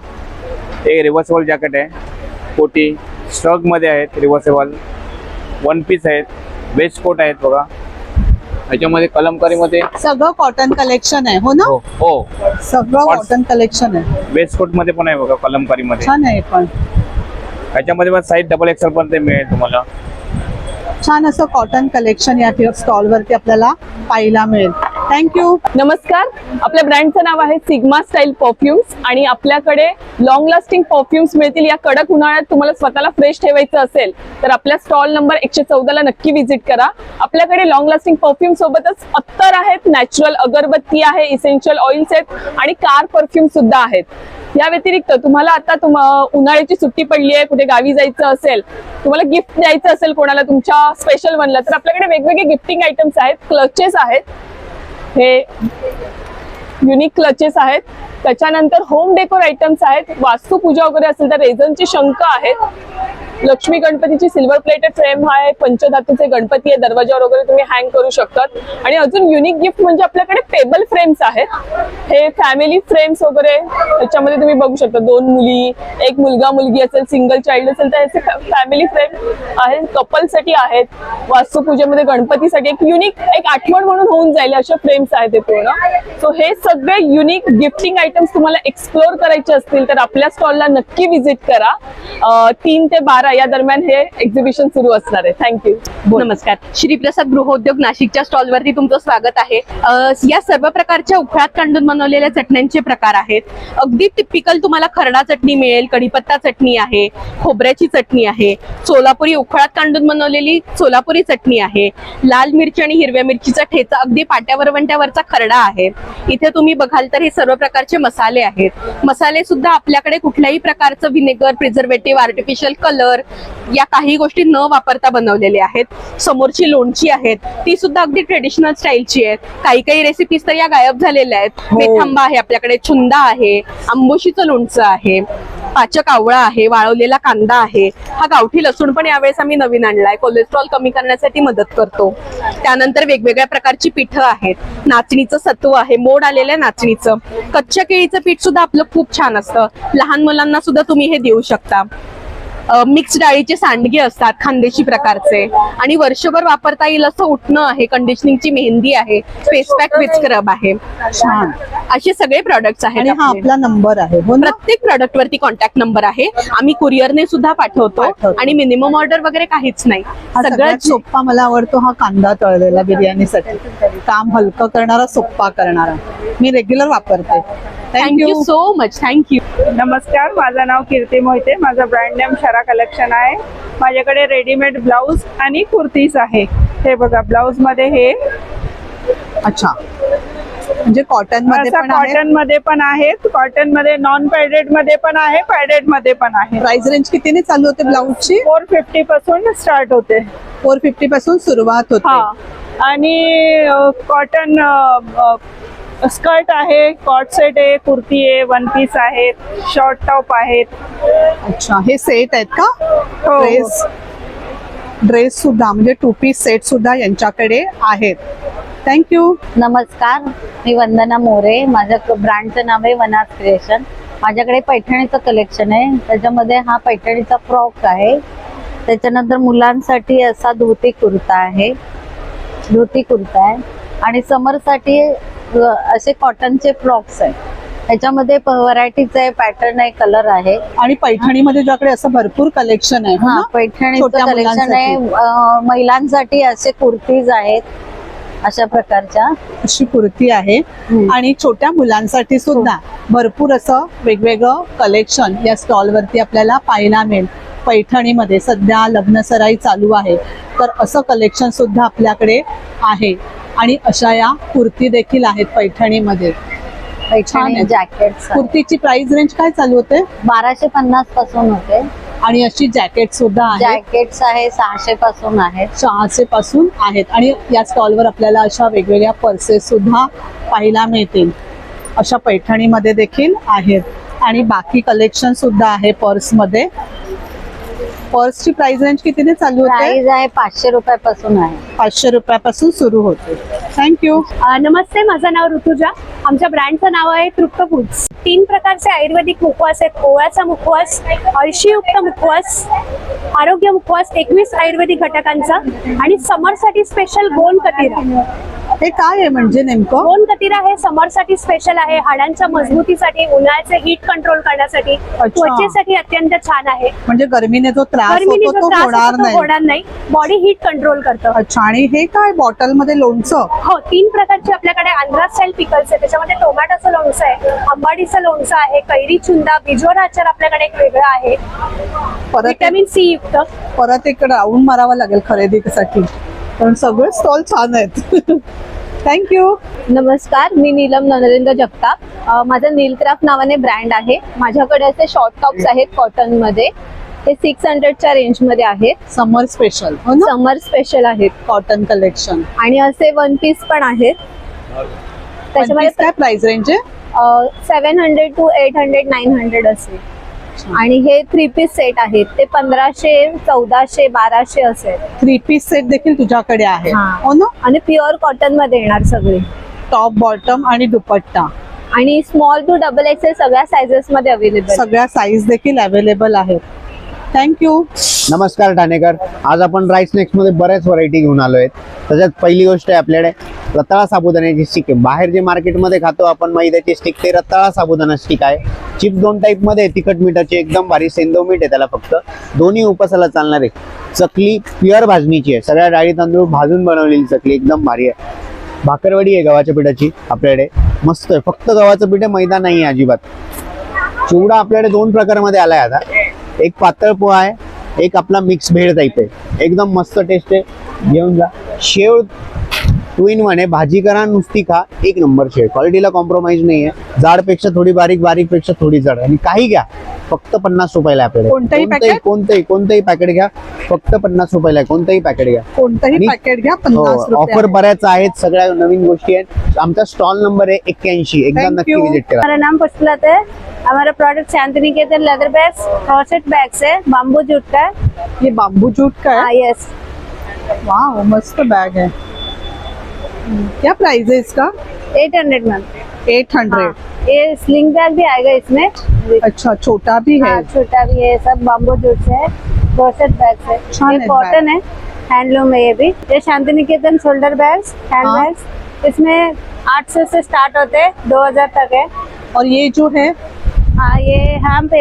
हे रिव्हर्सेबल जॅकेट आहे. कोटी स्ट्रग मध्ये आहेत, रिव्हर्सेबल वन पीस आहेत, वेस्ट कोट आहेत बघा. याच्यामध्ये कलमकारी मध्ये सगळं कॉटन कलेक्शन आहे, हो ना? हो, सगळं कॉटन कलेक्शन आहे. वेस्ट कोट मध्ये पण आहे बघा, कलमकारी मध्ये. छान आहे पण. याच्यामध्ये पण साईज डबल एक्सेल पर्यंत मिळेल तुम्हाला. छान असं कॉटन कलेक्शन या स्टॉल वरती आपल्याला पाहायला मिळेल. थँक्यू. नमस्कार, आपल्या ब्रँडचं नाव आहे सिग्मा स्टाईल परफ्युम्स आणि आपल्याकडे लॉंग लास्टिंग परफ्युम्स मिळतील. या कडक उन्हाळ्यात तुम्हाला स्वतःला फ्रेश ठेवायचं असेल तर आपल्या स्टॉल नंबर 114 ला नक्की व्हिजिट करा. आपल्याकडे लॉंग लास्टिंग परफ्यूम सोबतच अत्तर आहेत, नॅचरल अगरबत्ती आहे, इसेन्शियल ऑइल्स आहेत आणि कार परफ्यूम सुद्धा आहेत. या व्यतिरिक्त तुम्हाला आता उन्हाळ्याची सुट्टी पडली आहे, कुठे गावी जायचं असेल, तुम्हाला गिफ्ट द्यायचं असेल कोणाला तुमच्या स्पेशल वनला, तर आपल्याकडे वेगवेगळे गिफ्टिंग आयटम्स आहेत. क्लचेस आहेत, हे युनिक क्लचेस आहेत. त्याच्यानंतर होम डेकोर आयटम्स आहेत. वास्तुपूजा वगैरे असेल तर रेझनचे शंख आहेत. लक्ष्मी गणपतीची सिल्वर प्लेटेड फ्रेम आहे. पंचधातूचे गणपती आहे, दरवाजावर वगैरे तुम्ही हँग करू शकतात. आणि अजून युनिक गिफ्ट म्हणजे आपल्याकडे टेबल फ्रेम्स आहेत. हे फॅमिली फ्रेम्स वगैरे त्याच्यामध्ये तुम्ही बघू शकता. 2 मुली, 1 मुलगा मुलगी असेल, सिंगल चाइल्ड असेल तर असे फॅमिली फ्रेम आहेत. कपलसाठी आहेत. वास्तुपूजेमध्ये गणपतीसाठी एक युनिक एक आठवण म्हणून होऊन जाईल अशा फ्रेम्स आहेत ते पूर्ण. सो हे सगळे युनिक गिफ्टिंग आयटम्स तुम्हाला एक्सप्लोर करायचे असतील तर आपल्या स्टॉलला नक्की व्हिजिट करा. 3 ते 12 या दरम्यान हे एक्झिबिशन सुरू असणार आहे. थँक्यू. नमस्कार, श्रीप्रसाद गृहोद्योग नाशिकच्या स्टॉलवरती तुमचं स्वागत आहे. या सर्व प्रकारच्या उखळात कांडून बनवलेल्या चटण्यांचे प्रकार आहेत. अगदी टिपिकल तुम्हाला खरडा चटणी मिळेल, कढीपत्ता चटणी आहे, खोबऱ्याची चटणी आहे, सोलापुरी उखळात कांडून बनवलेली सोलापुरी चटणी आहे, लाल मिरची आणि हिरव्या मिरचीचा ठेचा, अगदी पाट्यावर वंट्यावरचा खरडा आहे. इथे तुम्ही बघाल तर हे सर्व प्रकारचे मसाले आहेत. मसाले सुद्धा आपल्याकडे कुठल्याही प्रकारचं व्हिनेगर, प्रिझर्वेटिव्ह, आर्टिफिशियल कलर या काही गोष्टी न वापरता बनवलेले आहेत. समोरची लोणची आहेत ती सुद्धा अगदी ट्रेडिशनल स्टाईलची आहेत. काही रेसिपीज तर या गायब झालेल्या आहेत. मेथांबा आहे आपल्याकडे, छुंदा आहे, आंबोशीचं लोणचं आहे, पाचक आवळा आहे, वाळवलेला कांदा आहे. हा गावठी लसूण पण यावेळेस आम्ही नवीन आणलाय, कोलेस्ट्रॉल कमी करण्यासाठी मदत करतो. त्यानंतर वेगवेगळ्या प्रकारची पिठं आहेत. नाचणीचं सत्व आहे, मोड आलेल्या नाचणीचं. कच्च्या केळीचं पीठ सुद्धा आपलं खूप छान असतं. लहान मुलांना सुद्धा तुम्ही हे देऊ शकता. मिक्स डाळीचे सांडगे असतात खानदेशी प्रकारचे आणि वर्षभर वापरता येईल असं उठणं आहे, कंडिशनिंगची मेहंदी आहे, फेस पॅक विथ स्क्रब आहे. छान असे सगळे प्रोडक्ट्स आहेत. हा आपला नंबर आहे, हो ना? प्रत्येक प्रोडक्ट वरती कॉन्टॅक्ट नंबर आहे. आम्ही कुरिअरने सुद्धा पाठवतो आणि मिनिमम ऑर्डर वगैरे काहीच नाही. सगळ्यात सोप्पा मला आवडतो हा कांदा तळलेला बिर्याणीसाठी. काम हलकं करणारा, सोप्पा करणारा. मी रेग्युलर वापरते. Thank you so much. थँक्यू. नमस्कार, माझं नाव कीर्ती मोहिते. माझं ब्रँड नेम शरा कलेक्शन आहे. माझ्याकडे रेडीमेड ब्लाऊज आणि कुर्तीज आहे. हे बघा, ब्लाऊज मध्ये हे अच्छा, म्हणजे कॉटन मध्ये पण आहे. कॉटन मध्ये पण आहेत, कॉटन मध्ये नॉन पॅडेड मध्ये पण आहे, पॅडेड मध्ये पण आहे. प्राइस रेंज कितीने चालू होते ब्लाऊजची? 450 पासून स्टार्ट होते. 450 पासून सुरुवात होते. आणि कॉटन स्कर्ट आहे, कॉट सेट आहे, कुर्ती आहे, वन पीस आहेत, शॉर्ट टॉप आहेत. अच्छा, हे सेट आहेत का? ड्रेस सुद्धा म्हणजे 2 पीस सेट सुद्धा यांच्याकडे आहेत. थँक्यू. नमस्कार, मी वंदना मोरे. माझ्या ब्रँडचं नाव आहे वनाज क्रिएशन. माझ्याकडे पैठणीचं कलेक्शन आहे. त्याच्यामध्ये हा पैठणीचा फ्रॉक आहे. त्याच्यानंतर मुलांसाठी असा धोती कुर्ता आहे आणि समरसाठी असे कॉटनचे फ्रॉक्स आहेत. त्याच्यामध्ये व्हरायटीज आहे, पॅटर्न आहे, कलर आहे. आणि पैठणीमध्ये ज्याकडे असं भरपूर कलेक्शन आहे. हा, पैठणीचं कलेक्शन आहे. महिलांसाठी असे कुर्तीज आहेत, अशा प्रकारच्या अशी कुर्ती आहे. आणि छोट्या मुलांसाठी सुद्धा भरपूर असं वेगवेगळं कलेक्शन या स्टॉल वरती आपल्याला पाहायला मिळेल. पैठणीमध्ये सध्या लग्नसराई चालू आहे, तर असं कलेक्शन सुद्धा आपल्याकडे आहे. आणि अशा या कुर्ती देखील आहेत पैठणीमध्ये. जॅकेट. कुर्तीची प्राइस रेंज काय चालू होते? 1250 पासून होते. आणि अशी जॅकेट सुद्धा आहेत. जॅकेट्स आहे 600 पासून आहेत. 600 पासून आहेत. आणि या स्टॉलवर आपल्याला अशा वेगवेगळ्या पर्सेस सुद्धा पाहायला मिळतील. अशा पैठणीमध्ये देखील आहेत. आणि बाकी कलेक्शन सुद्धा आहे पर्समध्ये. पर्सची प्राइस रेंज कितीने चालू होते? प्राइस आहे 500 रुपयापासून आहे. 500 रुपयापासून सुरू होते. थँक्यू. नमस्ते, माझं नाव ऋतुजा. आमच्या ब्रँडचं नाव आहे तृप्त फूड्स. 3 प्रकारचे आयुर्वेदिक मुखवास आहेत. ओव्याचा मुखवास, अळशीयुक्त मुखवास, आरोग्य मुखवास, 21 आयुर्वेदिक घटकांचा आणि समरसाठी स्पेशल गोंद कतिरा. हे काय आहे म्हणजे नेमकं? गोंद कतिरा हे समरसाठी स्पेशल आहे. हाडांच्या मजबूतीसाठी, उन्हाळ्याचे हीट कंट्रोल करण्यासाठी, त्वचेसाठी अत्यंत छान आहे. म्हणजे गरमीने जो त्रास होतो तो होणार नाही. बॉडी हीट कंट्रोल करतं. अच्छा. आणि हे काय बॉटल मध्ये लोणचं? हो, 3 प्रकारचे आपल्याकडे आंध्रा स्टाईल पिकल्स आहे. त्याच्यामध्ये टोमॅटोचं लोणचं आहे, आंबाडीचं लोणचं आहे, कैरी चुंदा, बिजोरा आचार आपल्याकडे एक वेगळा आहे, व्हिटॅमिन सी युक्त. परत एक राऊंड मारावा लागेल खरेदीसाठी, कारण सगळे स्टॉल छान आहेत. थँक्यू. नमस्कार, मी नीलम नरेंद्र जगताप. माझं नीलक्राफ्ट नावाने ब्रँड आहे. माझ्याकडे असे शॉर्ट टॉप्स आहेत कॉटन मध्ये. ते 600च्या रेंज मध्ये आहेत. समर स्पेशल. समर स्पेशल आहेत, कॉटन कलेक्शन. आणि असे 1 पीस पण आहेत. त्याच्यामध्ये काय प्राइस रेंज आहे? 700 to 800, 900 असे. आणि हे 3 पीस सेट आहेत. ते 1500, 1400, 1200 असे. 3 पीस सेट देखील तुझ्याकडे आहे? हो ना. आणि प्युअर कॉटन मध्ये येणार सगळे. टॉप, बॉटम आणि दुपट्टा. आणि स्मॉल टू डबल एक्सेल सगळ्या साइजेस मध्ये अवेलेबल. सगळ्या साईज देखील अवेलेबल आहेत. थँक्यू. नमस्कार ठाणेकर. आज आपण राईस स्नॅक्स मध्ये बऱ्याच व्हरायटी घेऊन आलो आहेत. त्याच्यात पहिली गोष्ट आहे आपल्याकडे रताळा साबुदाण्याची स्टिक आहे. बाहेर जे मार्केटमध्ये खातो आपण मैद्याची स्टिक, ते रताळा साबुदाणा स्टिक आहे. चिप्स 2 टाईप मध्ये, तिखट मिठाची, एकदम भारी सेंदव मीठ आहे त्याला फक्त. दोन्ही उपासाला चालणार आहे. चकली प्युअर भाजणीची आहे, सगळ्या डाळी तांदूळ भाजून बनवलेली चकली, एकदम भारी आहे. भाकरवडी आहे गव्हाच्या पिठाची आपल्याकडे, मस्त आहे. फक्त गव्हाचं पीठ आहे, मैदा नाही आहे अजिबात. चिवडा आपल्याकडे 2 प्रकारमध्ये आलाय आता. एक पातळ पोहा आहे, एक आपला मिक्स भेळ टाईप आहे, एकदम मस्त टेस्ट आहे. घेऊन जा. शेव 2 in 1 आहे. भाजी करा, नुसती खा, एक नंबर शेव. क्वालिटीला कॉम्प्रोमाइज नाही आहे. जाडपेक्षा थोडी बारीक, बारीकपेक्षा थोडी जाड. आणि काही घ्या, फक्त 50 रुपयाला आपल्याकडे. कोणतंही पॅकेट घ्या, फक्त 50 रुपयाला आहे. कोणतंही पॅकेट घ्या, कोणतंही पॅकेट घ्या, 50 रुपये. ऑफर बऱ्याच आहेत, सगळ्या नवीन गोष्टी आहेत. आमचा स्टॉल नंबर आहे 81. एकदा नक्की विजिट करा. मेरा नाम पुष्पलता है. हमारा product Shantiniketan leather bags, क्रॉसेट bags है, बाम्बू जूट का है. ये बाम्बू जूट का है? यस. वाह, मस्त बैग है. क्या प्राइस है इसका? 800 मैम. 800. ये स्लिंग बैग भी आएगा इसमें. अच्छा, छोटा भी है? छोटा भी है. सब बाम्बू जूट से है, क्रॉसेट बैग्स है. ये कॉटन है, हैंडलूम है. ये भी ये Shantiniketan shoulder bags, hand bags. इसमें 800 से स्टार्ट होते हैं, 2000 तक है. और ये जो है ये हैम्प,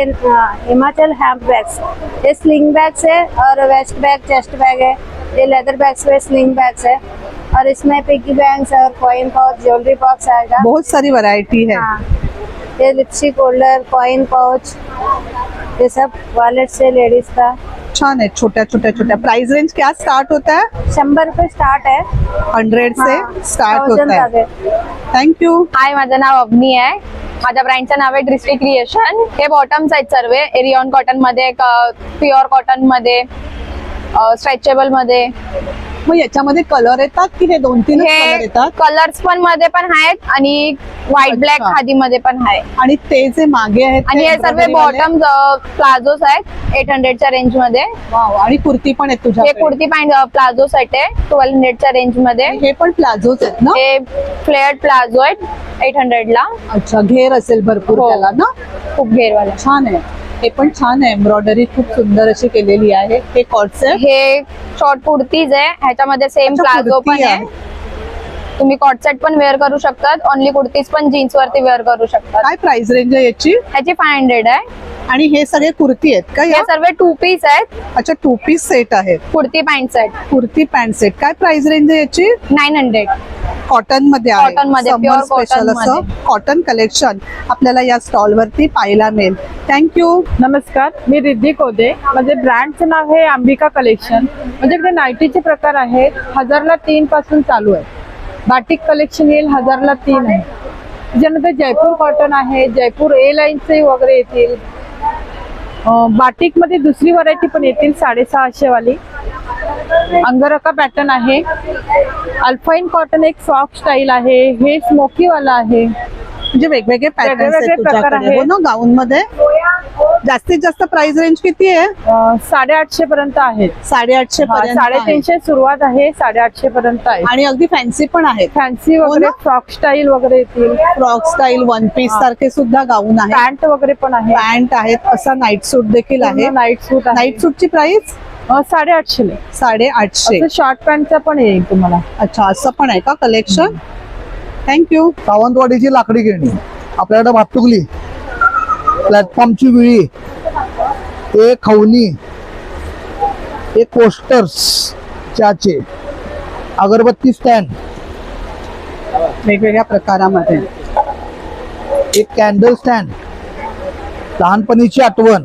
हिमाचल हैम्प बैग्स. ये स्लिंग बैग्स है और वेस्ट बैग, चेस्ट बैग है. ये लेदर बैग्स में स्लिंग बैग्स है. और इसमें पिगी बैंक्स और कॉइन पाउच, ज्वेलरी बॉक्स आएगा. बहुत सारी वैरायटी है. ये लिपस्टिक होल्डर, कॉइन पाउच, ये सब वॉलेट से लेडीज का. छान है. छोटा प्राइस रेंज क्या स्टार्ट होता है? 100 रुपये स्टार्ट है. 100 से स्टार्ट होता है. थँक्यू. हाय, माझं नाव अवनी आहे. माझ्या ब्रँडचं नाव आहे ड्रिस्टी क्रिएशन. हे बॉटम्स आहेत सर्व एरियॉन कॉटन मध्ये, प्युअर कॉटन मध्ये, स्ट्रेचेबल मध्ये. मग याच्यामध्ये कलर येतात की हे 2-3 कलर येतात? कलर्स पण मध्ये पण आहेत आणि व्हाईट ब्लॅक खादी मध्ये पण आहे. आणि ते जे मागे आहेत आणि हे सर्व बॉटम प्लाझोस आहेत 800च्या रेंज मध्ये. आणि कुर्ती पण आहेत तुझ्या? हे कुर्ती पॅन्ट प्लाझो सेट आहे 1200च्या रेंज मध्ये. हे पण प्लाझोच आहेत ना? हे फ्लेअर्ड प्लाझो आहेत 800ला. अच्छा, घेर असेल भरपूर त्याला ना? खूप घेरवाला. छान आहे. हे पण छान आहे. एम्ब्रॉयडरी खूप सुंदर अशी केलेली आहे. हे कॉटसेट, हे शॉर्ट कुर्तीज आहे. ह्याच्यामध्ये सेम प्लाझो पण आहे. तुम्ही कॉटसेट पण वेअर करू शकतात. ओनली कुर्तीज पण जीन्स वरती वेअर करू शकतात. काय प्राइस रेंज आहे याची? ह्याची 500 आहे. आणि हे सगळे कुर्ती आहेत का? हे सर्व 2 पीस आहेत. अच्छा, 2 पीस सेट आहेत. Kurti pant set. Kurti pant set. काय प्राइस रेंज आहे याची? 900. कॉटन मध्ये आहे. कॉटन मध्ये, प्युअर स्पेशल असं कॉटन कलेक्शन आपल्याला या स्टॉल वरती पाहायला मिळेल. थँक्यू. नमस्कार, मी रिद्धी कोदे. माझे ब्रँडचं नाव आहे अंबिका कलेक्शन. माझ्याकडे नाईटीचे प्रकार आहेत. 1000ला 3 पासून चालू आहे. बाटिक कलेक्शन येईल 1000ला 3 आहे. त्याच्यानंतर जयपूर कॉटन आहे, जयपूर ए लाईनचे वगैरे येतील. बाटिक मध्ये दुसरी व्हरायटी पण येतील 650 वाली. अंगरखा पॅटर्न आहे. अल्फाईन कॉटन एक सॉफ्ट स्टाईल आहे. हे स्मोकी वाला आहे. म्हणजे वेगवेगळे पॅटर्न्स वेगवेगळे आहेत प्रकार तुझ्याकडे आहेत. हो ना गाऊन मध्ये. जास्तीत जास्त प्राइस रेंज किती आहे? 850 पर्यंत आहेत. 850 पर्यंत आहे. 350 सुरुवात आहे, 850 पर्यंत आहे. आणि अगदी फॅन्सी पण आहेत. फॅन्सी हो वगैरे ना? फ्रॉक स्टाईल वगैरे येतील. फ्रॉक स्टाईल, वन पीस सारखे सुद्धा गाऊन आहेत. पॅन्ट वगैरे पण आहे. पॅन्ट आहेत, असा नाईट सूट देखील आहे. नाईट सूट नाईट सूटची प्राइस 850 ला. 850. शॉर्ट पॅन्टचा पण येईल तुम्हाला. अच्छा, असं पण आहे का कलेक्शन? थँक्यू. सावंतवाडीची लाकडी गिरणी, आपल्याकडे भातुकली, प्लॅटफॉर्मची विळी, एक खवणी, एक कोस्टर्स चहाचे, अगरबत्ती स्टँड वेगवेगळ्या प्रकारामध्ये, एक कॅन्डल स्टँड, लहानपणीची आठवण,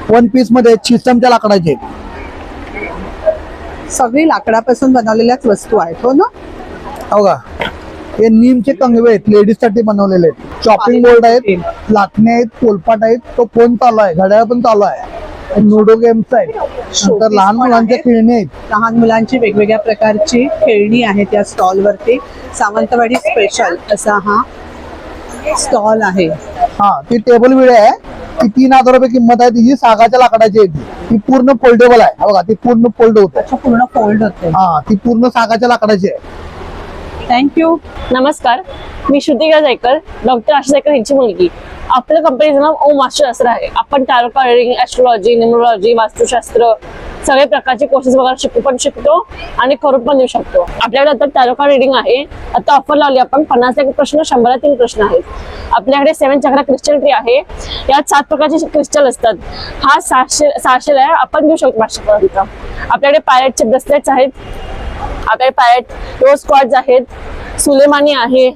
वन पीस मध्ये चिसमच्या लाकडाचे. सगळी लाकडापासून बनवलेल्याच वस्तू आहेत हो ना. हो का, हे नीमचे कंगवे आहेत, लेडीज साठी बनवलेले आहेत. चॉपिंग बोर्ड आहेत, लाटणे आहेत, पोलपाट आहेत, तो फोन चालू आहे, घड्याळ पण चालू आहे, लुडो गेम्स आहेत, नंतर लहान मुलांच्या खेळणी आहेत. लहान मुलांची वेगवेगळ्या प्रकारची खेळणी आहेत या स्टॉल वरती. सावंतवाडी स्पेशल असा हा स्टॉल आहे. हा, ती टेबल विळे आहे, ती 3000 रुपये किंमत आहे. तिची सागाच्या लाकडाची आहे. ती पूर्ण फोल्डेबल आहे. बघा, ती पूर्ण फोल्ड होते. पूर्ण फोल्ड होते. हा, ती पूर्ण सागाच्या लाकडाची आहे. थँक्यू. नमस्कार, मी श्रुतिका जायकर, डॉक्टर आशा जायकर यांची मुलगी. आपल्या कंपनीचं नाव ओम वास्तुशास्त्र आहे. आपण टॅरो कार्डिंग, ॲस्ट्रोलॉजी, न्यूमरोलॉजी, वास्तुशास्त्र सगळे प्रकारचे कोर्सेस वगैरे शिकतो आणि करून पण देऊ शकतो. आपल्याकडे आता टॅरो कार्ड रिडिंग आहे. आता ऑफर लावली आपण. 50 प्रश्न, 100 3 प्रश्न आहेत. आपल्याकडे 7 चक्रा क्रिस्टल ट्री आहे. यात 7 प्रकारचे क्रिस्टल असतात. हा 600 आहे, आपण देऊ शकतो 500 पर्यंत. आपल्याकडे पायरेटचे ब्रेसलेट्स आहेत. आपल्याकडे पायरेट रोज स्क्वॉट्स आहेत, सुलेमानी आहे,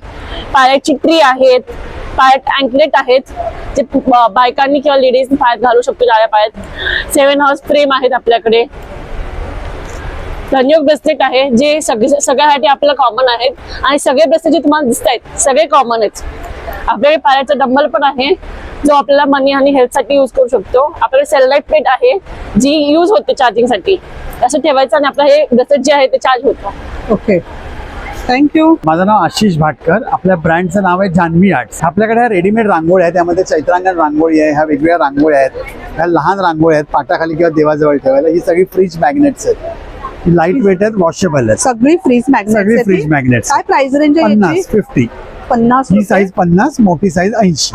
पायरेटची ट्री आहेत, पायरेट अँकलेट आहेत जे बायकांनी किंवा लेडीज पायात घालू शकतो जाळ्या पायात. 7 हाऊस फ्रेम आहेत आपल्याकडे. धन्योग ब्रेसलेट आहे जे सगळ्यासाठी आपल्याला कॉमन आहेत आणि सगळे ब्रेसलेट जे तुम्हाला दिसत आहेत सगळे कॉमन आहेत. आपल्याकडे पायरेटचा डंबल पण आहे जो आपल्याला मनी आणि हेल्थ साठी यूज करू शकतो. आपल्याकडे सेललाइट प्लेट आहे जी यूज होते चार्जिंग साठी. असं ठेवायचं आणि आपलं हे ब्रेसलेट जे आहे ते चार्ज होतं. Okay, thank you. माझं नाव आशिष भाटकर. आपल्या ब्रँडचं नाव आहे जान्हवी आर्ट्स. आपल्याकडे ह्या रेडीमेड रांगोळ्या आहेत. त्यामध्ये चैत्रांगण रांगोळी आहे, ह्या वेगवेगळ्या रांगोळ्या आहेत, ह्या लहान रांगोळ्या आहेत पाटाखाली किंवा देवाजवळ ठेवायला. ही सगळी फ्रीज मॅग्नेट्स आहेत. लाईट वेट आहेत, वॉशेबल आहेत. सगळी फ्रीज मॅग्नेट. सगळी फ्रीज मॅग्नेट्स. काय प्राइस रेंज आहे? 50. 50. ही साईज 50, मोठी साईज 80.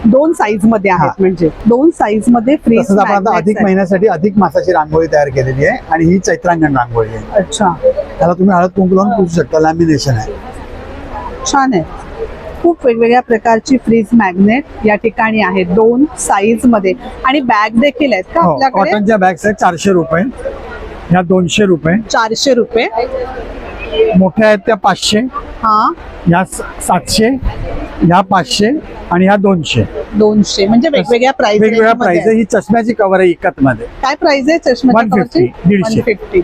2 साईज मध्ये आहेत. म्हणजे 2 साईज मध्ये फ्रीज. तसंच आपण आता अधिक महिन्यासाठी अधिक मासाची रांगोळी तयार केलेली आहे आणि ही चैत्रांगण रांगोळी आहे. अच्छा, त्याला तुम्ही हळद कुंकू लावून पुसू शकता. लॅमिनेशन आहे. छान आहे. खूप वेगवेगळ्या प्रकारची फ्रीज मॅग्नेट या ठिकाणी आहेत 2 साईज मध्ये. आणि बॅग देखील आहेत का आपल्याकडे? कॉटनच्या बॅग्स आहेत 400 रुपये, ह्या 200 रुपये. 400 रुपये. मोठ्या आहेत त्या 500, हा, ह्या 700, ह्या 500 आणि ह्या 200. 200 म्हणजे वेगवेगळ्या प्राइस. वेगवेगळ्या प्राइस आहे. ही चष्म्याची कव्हर आहे इकत मध्ये. काय प्राइस आहे चष्म्याची? 150. 150.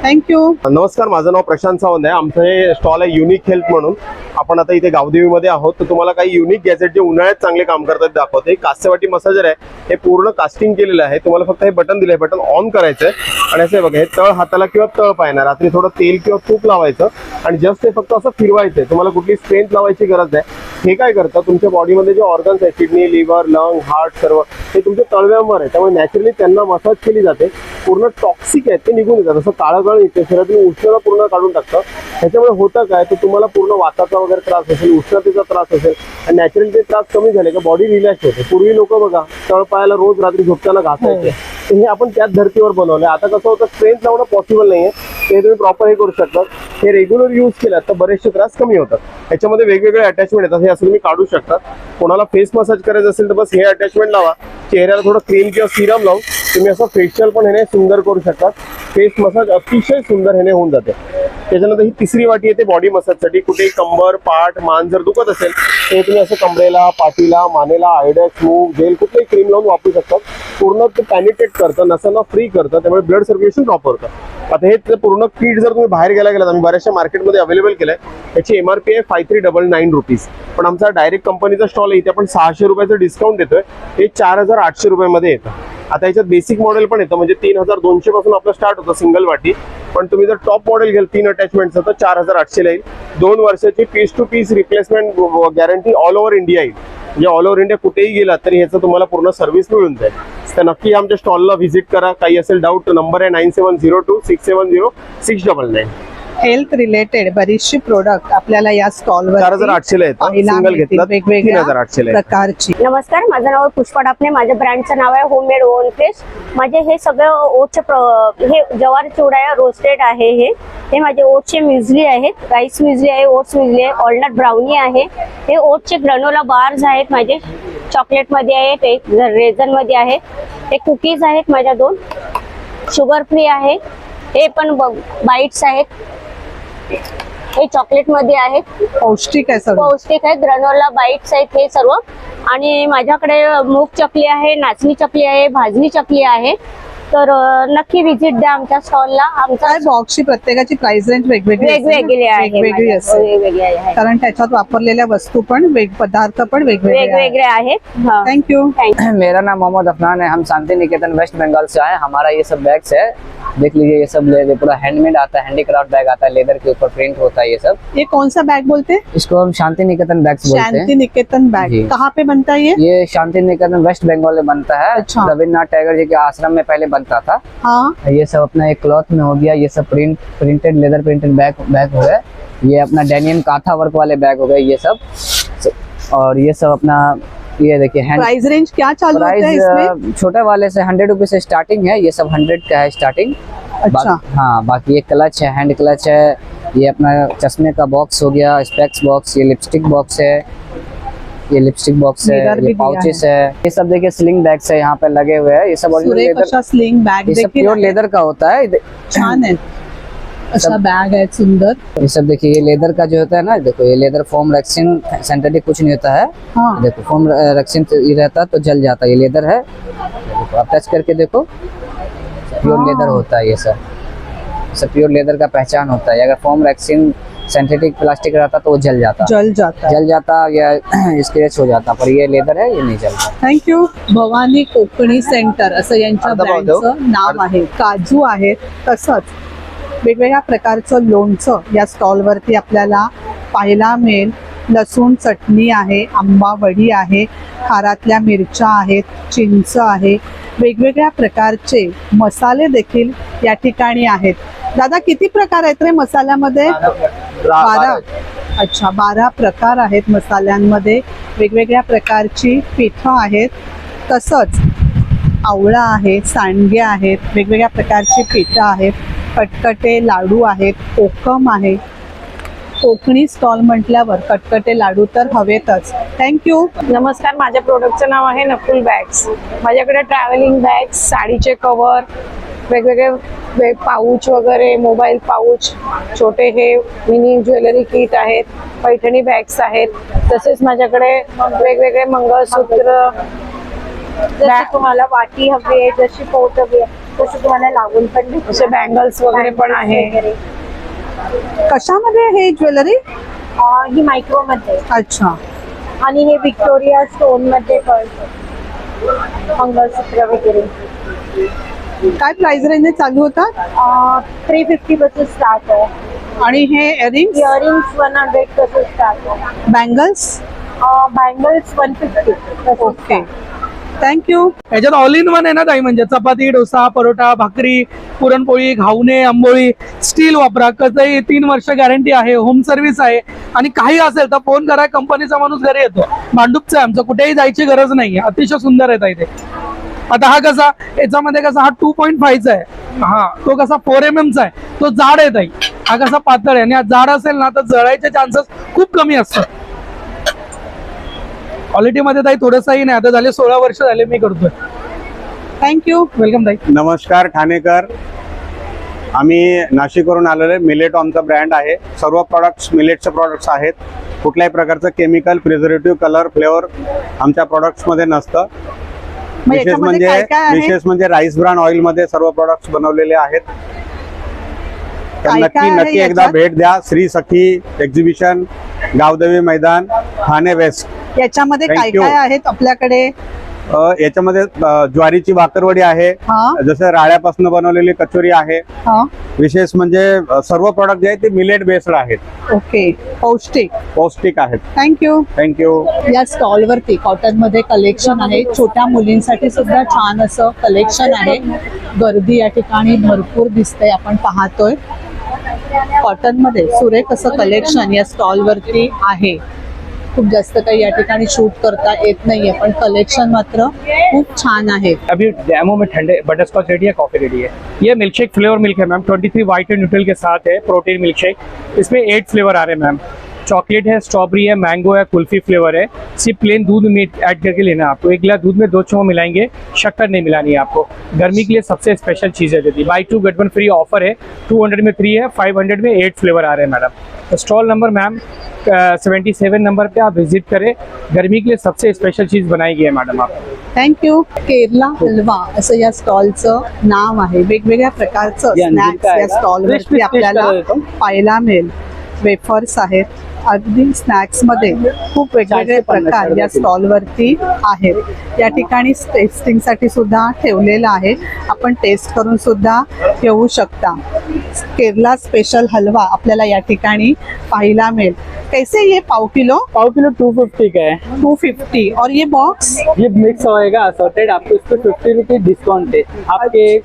थँक्यू. नमस्कार, माझं नाव प्रशांत सावंत आहे. आमचं हे स्टॉल आहे युनिक हेल्थ म्हणून. आपण आता इथे गावदेवीमध्ये आहोत. तर तुम्हाला काही युनिक गॅजेट जे उन्हाळ्यात चांगले काम करतात दाखवते. हे कास्यवाटी मसाजर आहे. हे पूर्ण कास्टिंग केलेलं आहे. तुम्हाला फक्त हे बटन दिलं आहे, बटन ऑन करायचं आहे आणि असं बघा, हे तळ हाताला किंवा तळ पायाला रात्री थोडं तेल किंवा तूप लावायचं आणि जस्ट हे फक्त असं फिरवायचं आहे. तुम्हाला कुठली स्ट्रेंथ लावायची गरज आहे. हे काय करतं, तुमच्या बॉडीमध्ये जे ऑर्गन्स आहेत, किडनी, लिव्हर, लंग, हार्ट, सर्व हे तुमच्या तळव्यांवर आहे. त्यामुळे नॅचरली त्यांना मसाज केली जाते. पूर्ण टॉक्सिक आहेत ते निघून येतात. असं काळं काळ येते, शरीरातून उष्णता पूर्ण काढून टाकतं. त्याच्यामुळे होतं काय, तर तुम्हाला पूर्ण वाताचा वगैरे त्रास असेल, उष्णतेचा त्रास असेल आणि नॅचरली ते त्रास कमी झाले का बॉडी रिलॅक्स होते. पूर्वी लोक बघा तळ पायाला रोज रात्री झोपताना घासायचे. तर हे आपण त्याच धर्तीवर बनवले. आता कसं होतं, स्ट्रेंथ लावणं पॉसिबल नाहीये. ते तुम्ही प्रॉपर हे करू शकता. हे रेग्युलर यूज केलं तर बरेचसे त्रास कमी होतात. याच्यामध्ये वेगवेगळे अटॅचमेंट येतात. हे असं तुम्ही काढू शकता. कोणाला फेस मसाज करायचं असेल तर बस हे अटॅचमेंट लावा. चेहऱ्याला थोडं क्रीम किंवा सिरम लावून तुम्ही असं फेशियल पण ह्याने सुंदर करू शकता. फेस मसाज अतिशय सुंदर ह्याने होऊन जाते. त्याच्यानंतर ही तिसरी वाटी येते बॉडी मसाजसाठी. कुठे कंबर, पाठ, मान जर दुखत असेल तर तुम्ही असं कमरेला, पाठीला, मानेला आयडॅक्स, मूग, जेल कुठलेही क्रीम लावून वापरू शकतात. पूर्ण ते पॅनिटेट करतं, नसांना फ्री करतं, त्यामुळे ब्लड सर्क्युलेशन प्रॉपर होतं. आता हे पूर्ण किट जर तुम्ही बाहेर गेला आम्ही बऱ्याचशा मार्केटमध्ये अवेलेबल केलंय. याची MRP आहे 5399 रुपीज. पण आमचा डायरेक्ट कंपनीचा स्टॉल आहे. इथे आपण 600 रुपयाचं डिस्काउंट देतोय. हे 4800 रुपयामध्ये येतं. आता याच्यात बेसिक मॉडेल पण येतं, म्हणजे 3200 पासून आपलं स्टार्ट होतं सिंगल वाटी. पण तुम्ही जर टॉप मॉडेल घ्याल 3 अटॅचमेंटचं तर 4800 ला येईल. 2 वर्षाची piece to piece replacement guarantee all over India येईल. म्हणजे ऑल ओव्हर इंडिया कुठेही गेला तरी ह्याचं तुम्हाला पूर्ण सर्व्हिस मिळून जाईल. तर नक्की आमच्या स्टॉलला व्हिजिट करा. काही असेल डाऊट नंबर आहे 9702670699. हेल्थ रिलेटेड बरीचशी प्रोडक्ट आपल्याला या स्टॉलवर 4800 ला येतात. सिंगल घेतला 3800 ला प्रकारची. नमस्कार, माझं नाव पुष्पा डापणे. माझ्या ब्रँडचं नाव आहे होममेड ओव्हन फ्रेश. माझे हे सगळं ओटचे हे जवार चिवडा आहे, रोस्टेड आहे. हे माझे ओटचे म्युझली आहेत, राईस म्युझली आहे, ओट्स म्युझली आहे, ऑलनट ब्राउनी आहे. हे ओटचे ग्रॅनोला बार्स आहेत माझे, चॉकलेट मध्ये आहेत, एक रेझन मध्ये आहे. हे कुकीज आहेत माझ्या 2, शुगर फ्री आहे. हे पण बाईट्स आहेत, हे चॉकलेट मध्ये आहेत. पौष्टिक आहे सगळं, पौष्टिक आहे. ग्रॅनोला बाईट्स आहेत हे सर्व. आणि माझ्याकडे मूग चकली आहे, नाचणी चकली आहे, भाजणी चकली आहे. तर नक्की व्हिजिट द्या आमच्या स्टॉलला. आमच्या बॉक्सची प्रत्येकाची प्राइस रेंज वेगवेगळी वेगवेगळी आहे, वेगवेगळी असते. वेगवेगळी आहे, कारण त्याच्यात वापरलेल्या वस्तू पण पदार्थ पण वेगवेगळे आहेत. Thank you. मेरा नाम मोहम्मद अफनान है। हम शांति निकेतन वेस्ट बंगाल से आए। हमारा ये सब बैग्स है, देख लीजिए, ये सब लेदर पूरा हैंडमेड आता है, हैंडीक्राफ्ट बैग आता है, लेदर के ऊपर प्रिंट होता है। ये सब, ये कौन सा बैग बोलते हैं? इसको हम शांति निकेतन बैग्स बोलते हैं। शांति निकेतन बैग कहाँ पे बनता है ये शांति निकेतन वेस्ट बंगाल में बनता है। अच्छा। रविन्द्रनाथ टैगोर जी के आश्रम में पहले बनता था। हाँ। ये सब अपना एक क्लॉथ में हो गया, ये सब प्रिंटेड लेदर प्रिंटेड बैग हो गए। ये अपना डेनियम काथा वर्क वाले बैग हो गए ये सब। और ये सब अपना ये देखिए हैंड। प्राइस रेंज क्या चालू होता है इसमें? छोटे वाले से 100 रुपीज से स्टार्टिंग है, ये सब 100 का है स्टार्टिंग। अच्छा। हाँ, बाकी ये क्लच है, हैंड क्लच है, ये अपना चश्मे का बॉक्स हो गया, स्पेक्स बॉक्स, ये लिपस्टिक बॉक्स है, ये लिपस्टिक बॉक्स है, मिरर भी ये दिया पाउचेस है। ये सब देखिए स्लिंग बैग्स है, यहाँ पे लगे हुए हैं। ये सब ओरिजिनल लेदर, स्लिंग बैग, ये सब प्योर लेदर का होता है। छान है, अच्छा बैग है, सुंदर। ये सब देखिए, ये लेदर का जो होता है ना, देखो ये लेदर फोम रेक्सिन सिंथेटिक कुछ नहीं होता है। हाँ। देखो फोम रेक्सिन ये रहता है तो जल जाता है, ये लेदर है। देखो आप टच करके देखो, प्योर लेदर होता है ये सब प्योर लेदर का पहचान होता है। अगर फोम रेक्सिन सिंथेटिक प्लास्टिक रहता तो वो जल जाता या स्क्रैच हो जाता, पर ये लेदर है, ये नहीं जलता। Thank you. Bhavani Konkani centre असं यांच्या ब्रँडचं नाव आहे. काजू आहेत, तसंच वेगवेगळ्या प्रकारचं लोणचं या स्टॉलवरती आपल्याला पाहायला मिळेल. लसूण चटणी आहे, आंबा वडी आहे, खारातल्या मिरच्या आहेत, चिंच आहे, वेगवेगळ्या प्रकारचे मसाले देखील या ठिकाणी आहेत. दादा किती प्रकार आहेत रे मसाल्यामध्ये? 12. अच्छा, 12 प्रकार आहेत मसाल्यांमध्ये. वेगवेगळ्या प्रकारची पिठं आहेत, तसंच आवळा आहे, सांडगे आहेत, वेगवेगळ्या प्रकारची पिठं आहेत, कटकटे लाडू आहेत, कोकम आहे. कोकणी स्टॉल म्हटल्यावर कटकटे लाडू तर हवेतच. थँक्यू. नमस्कार, माझ्या प्रोडक्टचं नाव आहे नकुल बॅग्स. माझ्याकडे ट्रॅव्हलिंग बॅग्स, साडीचे कवर, वेगवेगळे पाऊच वगैरे, मोबाईल पाऊच, छोटे हे मिनी ज्वेलरी किट आहेत, पैठणी बॅग्स आहेत. तसेच माझ्याकडे वेगवेगळे मंगळसूत्र, जशी तुम्हाला वाटी हवी आहे, जशी पोत हवी आहे, तसं तुम्हाला लागून पण असे बँगल्स वगैरे पण आहे. कशामध्ये हे ज्वेलरी? ही मायक्रो मध्ये. अच्छा. आणि हे विक्टोरिया स्टोन मध्ये कळतं, मंगळसूत्र वगैरे. काय प्राइस रेंज चालू होतात? 350 पासून स्टार्ट आहे. आणि हे इयरिंग्स? इयरिंग्स 100 पासून स्टार्ट आहे. बँगल्स? बँगल्स 150. Okay, thank you. याच्यात ऑल इन वन आहे ना ताई, म्हणजे चपाती, डोसा, परोठा, भाकरी, पुरणपोळी, घावणे, आंबोळी, स्टील वापरा, कसंही 3 वर्ष गॅरंटी आहे, होम सर्व्हिस आहे. आणि काही असेल तर फोन करा, कंपनीचा माणूस घरी येतो. भांडूपचा आहे आमचं, कुठेही जायची गरज नाही. अतिशय सुंदर आहे ताई ते. आता हा कसा, याच्यामध्ये कसा हा 2.5चा आहे, हा तो कसा 4 mm चा आहे, तो जाड आहे ताई. हा कसा पातळ आहे, आणि हा जाड असेल ना तर जळायचे चान्सेस खूप कमी असतात. क्वालिटी मध्ये ताई थोडंसंही नाही. आता झाले 16 वर्ष झाले मी करतोय. थँक्यू. वेलकम ताई. नमस्कार ठाणेकर. आम्ही नाशिकवरून आलेलो आहे. मिलेट आमचा ब्रँड आहे. सर्व प्रॉडक्ट्स मिलेटचे प्रॉडक्ट्स आहेत. कुठल्याही प्रकारचं केमिकल, प्रिझर्वेटिव्ह, कलर, फ्लेवर आमच्या प्रॉडक्ट्समध्ये नसतं. विशेष म्हणजे राईस ब्रान ऑइल मध्ये सर्व प्रॉडक्ट्स बनवलेले आहेत. तर नक्की एकदा भेट द्या. श्री सखी एक्झिबिशन, गावदेवी मैदान, ठाणे वेस्ट. याच्यामध्ये काय काय आहेत आपल्याकडे? याच्यामध्ये ज्वारीची भाकरवडी आहे, जसं राळ्यापासून बनवलेली कचोरी आहे. विशेष म्हणजे सर्व प्रॉडक्ट जे आहेत ते मिलेट बेस्ड आहेत. ओके, पौष्टिक आहेत. थँक्यू. या स्टॉल वरती कॉटन मध्ये कलेक्शन आहे. छोट्या मुलींसाठी सुद्धा छान असं कलेक्शन आहे. गर्दी या ठिकाणी भरपूर दिसते, आपण पाहतोय. कॉटन मध्ये सुरेख असं कलेक्शन या स्टॉल वरती आहे. खूप जास्त काही या ठिकाणी शूट करता येत नाहीये, पण कलेक्शन मात्र खूप छान आहे. अभी डेमो में ठंडे बटरस्कॉच रेडी है, कॉफी रेडी है. ये मिल्क शेक फ्लेवर मिल्क है मैम, 23 व्हाइट एंड न्यूट्रल के साथ है, प्रोटीन मिल्क शेक. इसमें 8 फ्लेवर आ रहे हैं मैम. चॉकलेट है, स्ट्रॉबेरी है, मैंगो है, कुल्फी फ्लेवर है. सिर्फ प्लेन दूध में ऐड करके लेना है आपको. 1 गिलास दूध में 2 चम्मच मिलाएंगे, शक्कर नहीं मिलानी है आपको. गर्मी के लिए सबसे स्पेशल चीज़ है दीदी. बाई 2 गेट 1 फ्री ऑफर है. 200 में 3 है, 500 में 8 फ्लेवर आ रहे हैं मैडम. तो स्टॉल नंबर मैम 77 नंबर पे आप विजिट करें. गर्मी के लिए सबसे स्पेशल चीज़ बनाई गई है मैडम आपको. थँक्यू. केरला हलवा असं या स्टॉलचं नाव आहे. वेगवेगळ्या प्रकारचं स्नॅक्स या स्टॉलवरती आपल्याला पाहायला मिळेल. वेफर्स आहेत. अगदी स्नॅक्स मध्ये खूप वेगवेगळे प्रकार या स्टॉलवरती आहेत. या ठिकाणी टेस्टिंगसाठी सुद्धा ठेवलेलं आहे. आपण टेस्ट करून सुद्धा घेऊ शकता. केरला स्पेशल हलवा आपल्याला या ठिकाणी पाहायला मिळेल. कैसे ये पाव किलो 250 का है. 250. और ये बॉक्स ये मिक्स होएगा असॉर्टेड. आपको इस पर 50 रुपीज डिस्काउंट है. आपके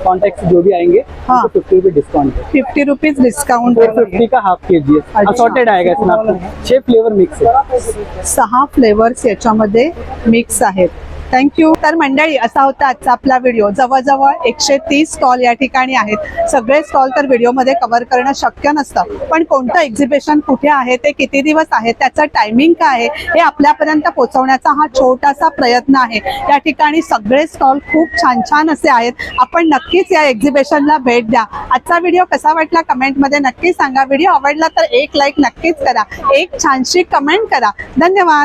कॉन्टेक्ट जो भी आएंगे उनको 50 रुपीज डिस्काउंट है. 50 रुपीज डिस्काउंट. 450 का हाफ केजी है. असॉर्टेड आएगा इसमें आपको. 6 फ्लेवर मिक्स है. 6 फ्लेवर्स याच्यामध्ये मिक्स आहेत. थँक्यू. तर मंडळी, असा होता आजचा आपला व्हिडिओ. जवळजवळ 130 स्टॉल या ठिकाणी आहेत. सगळे स्टॉल तर व्हिडिओमध्ये कव्हर करणं शक्य नसतं, पण कोणतं एक्झिबिशन कुठे आहे, ते किती दिवस आहे, त्याचं टायमिंग काय आहे, हे आपल्यापर्यंत पोहोचवण्याचा हा छोटासा प्रयत्न आहे. या ठिकाणी सगळे स्टॉल खूप छान छान असे आहेत. आपण नक्कीच या एक्झिबिशनला भेट द्या. आजचा व्हिडिओ कसा वाटला कमेंटमध्ये नक्की सांगा. व्हिडिओ आवडला तर एक लाईक नक्कीच करा. एक छानशी कमेंट करा. धन्यवाद.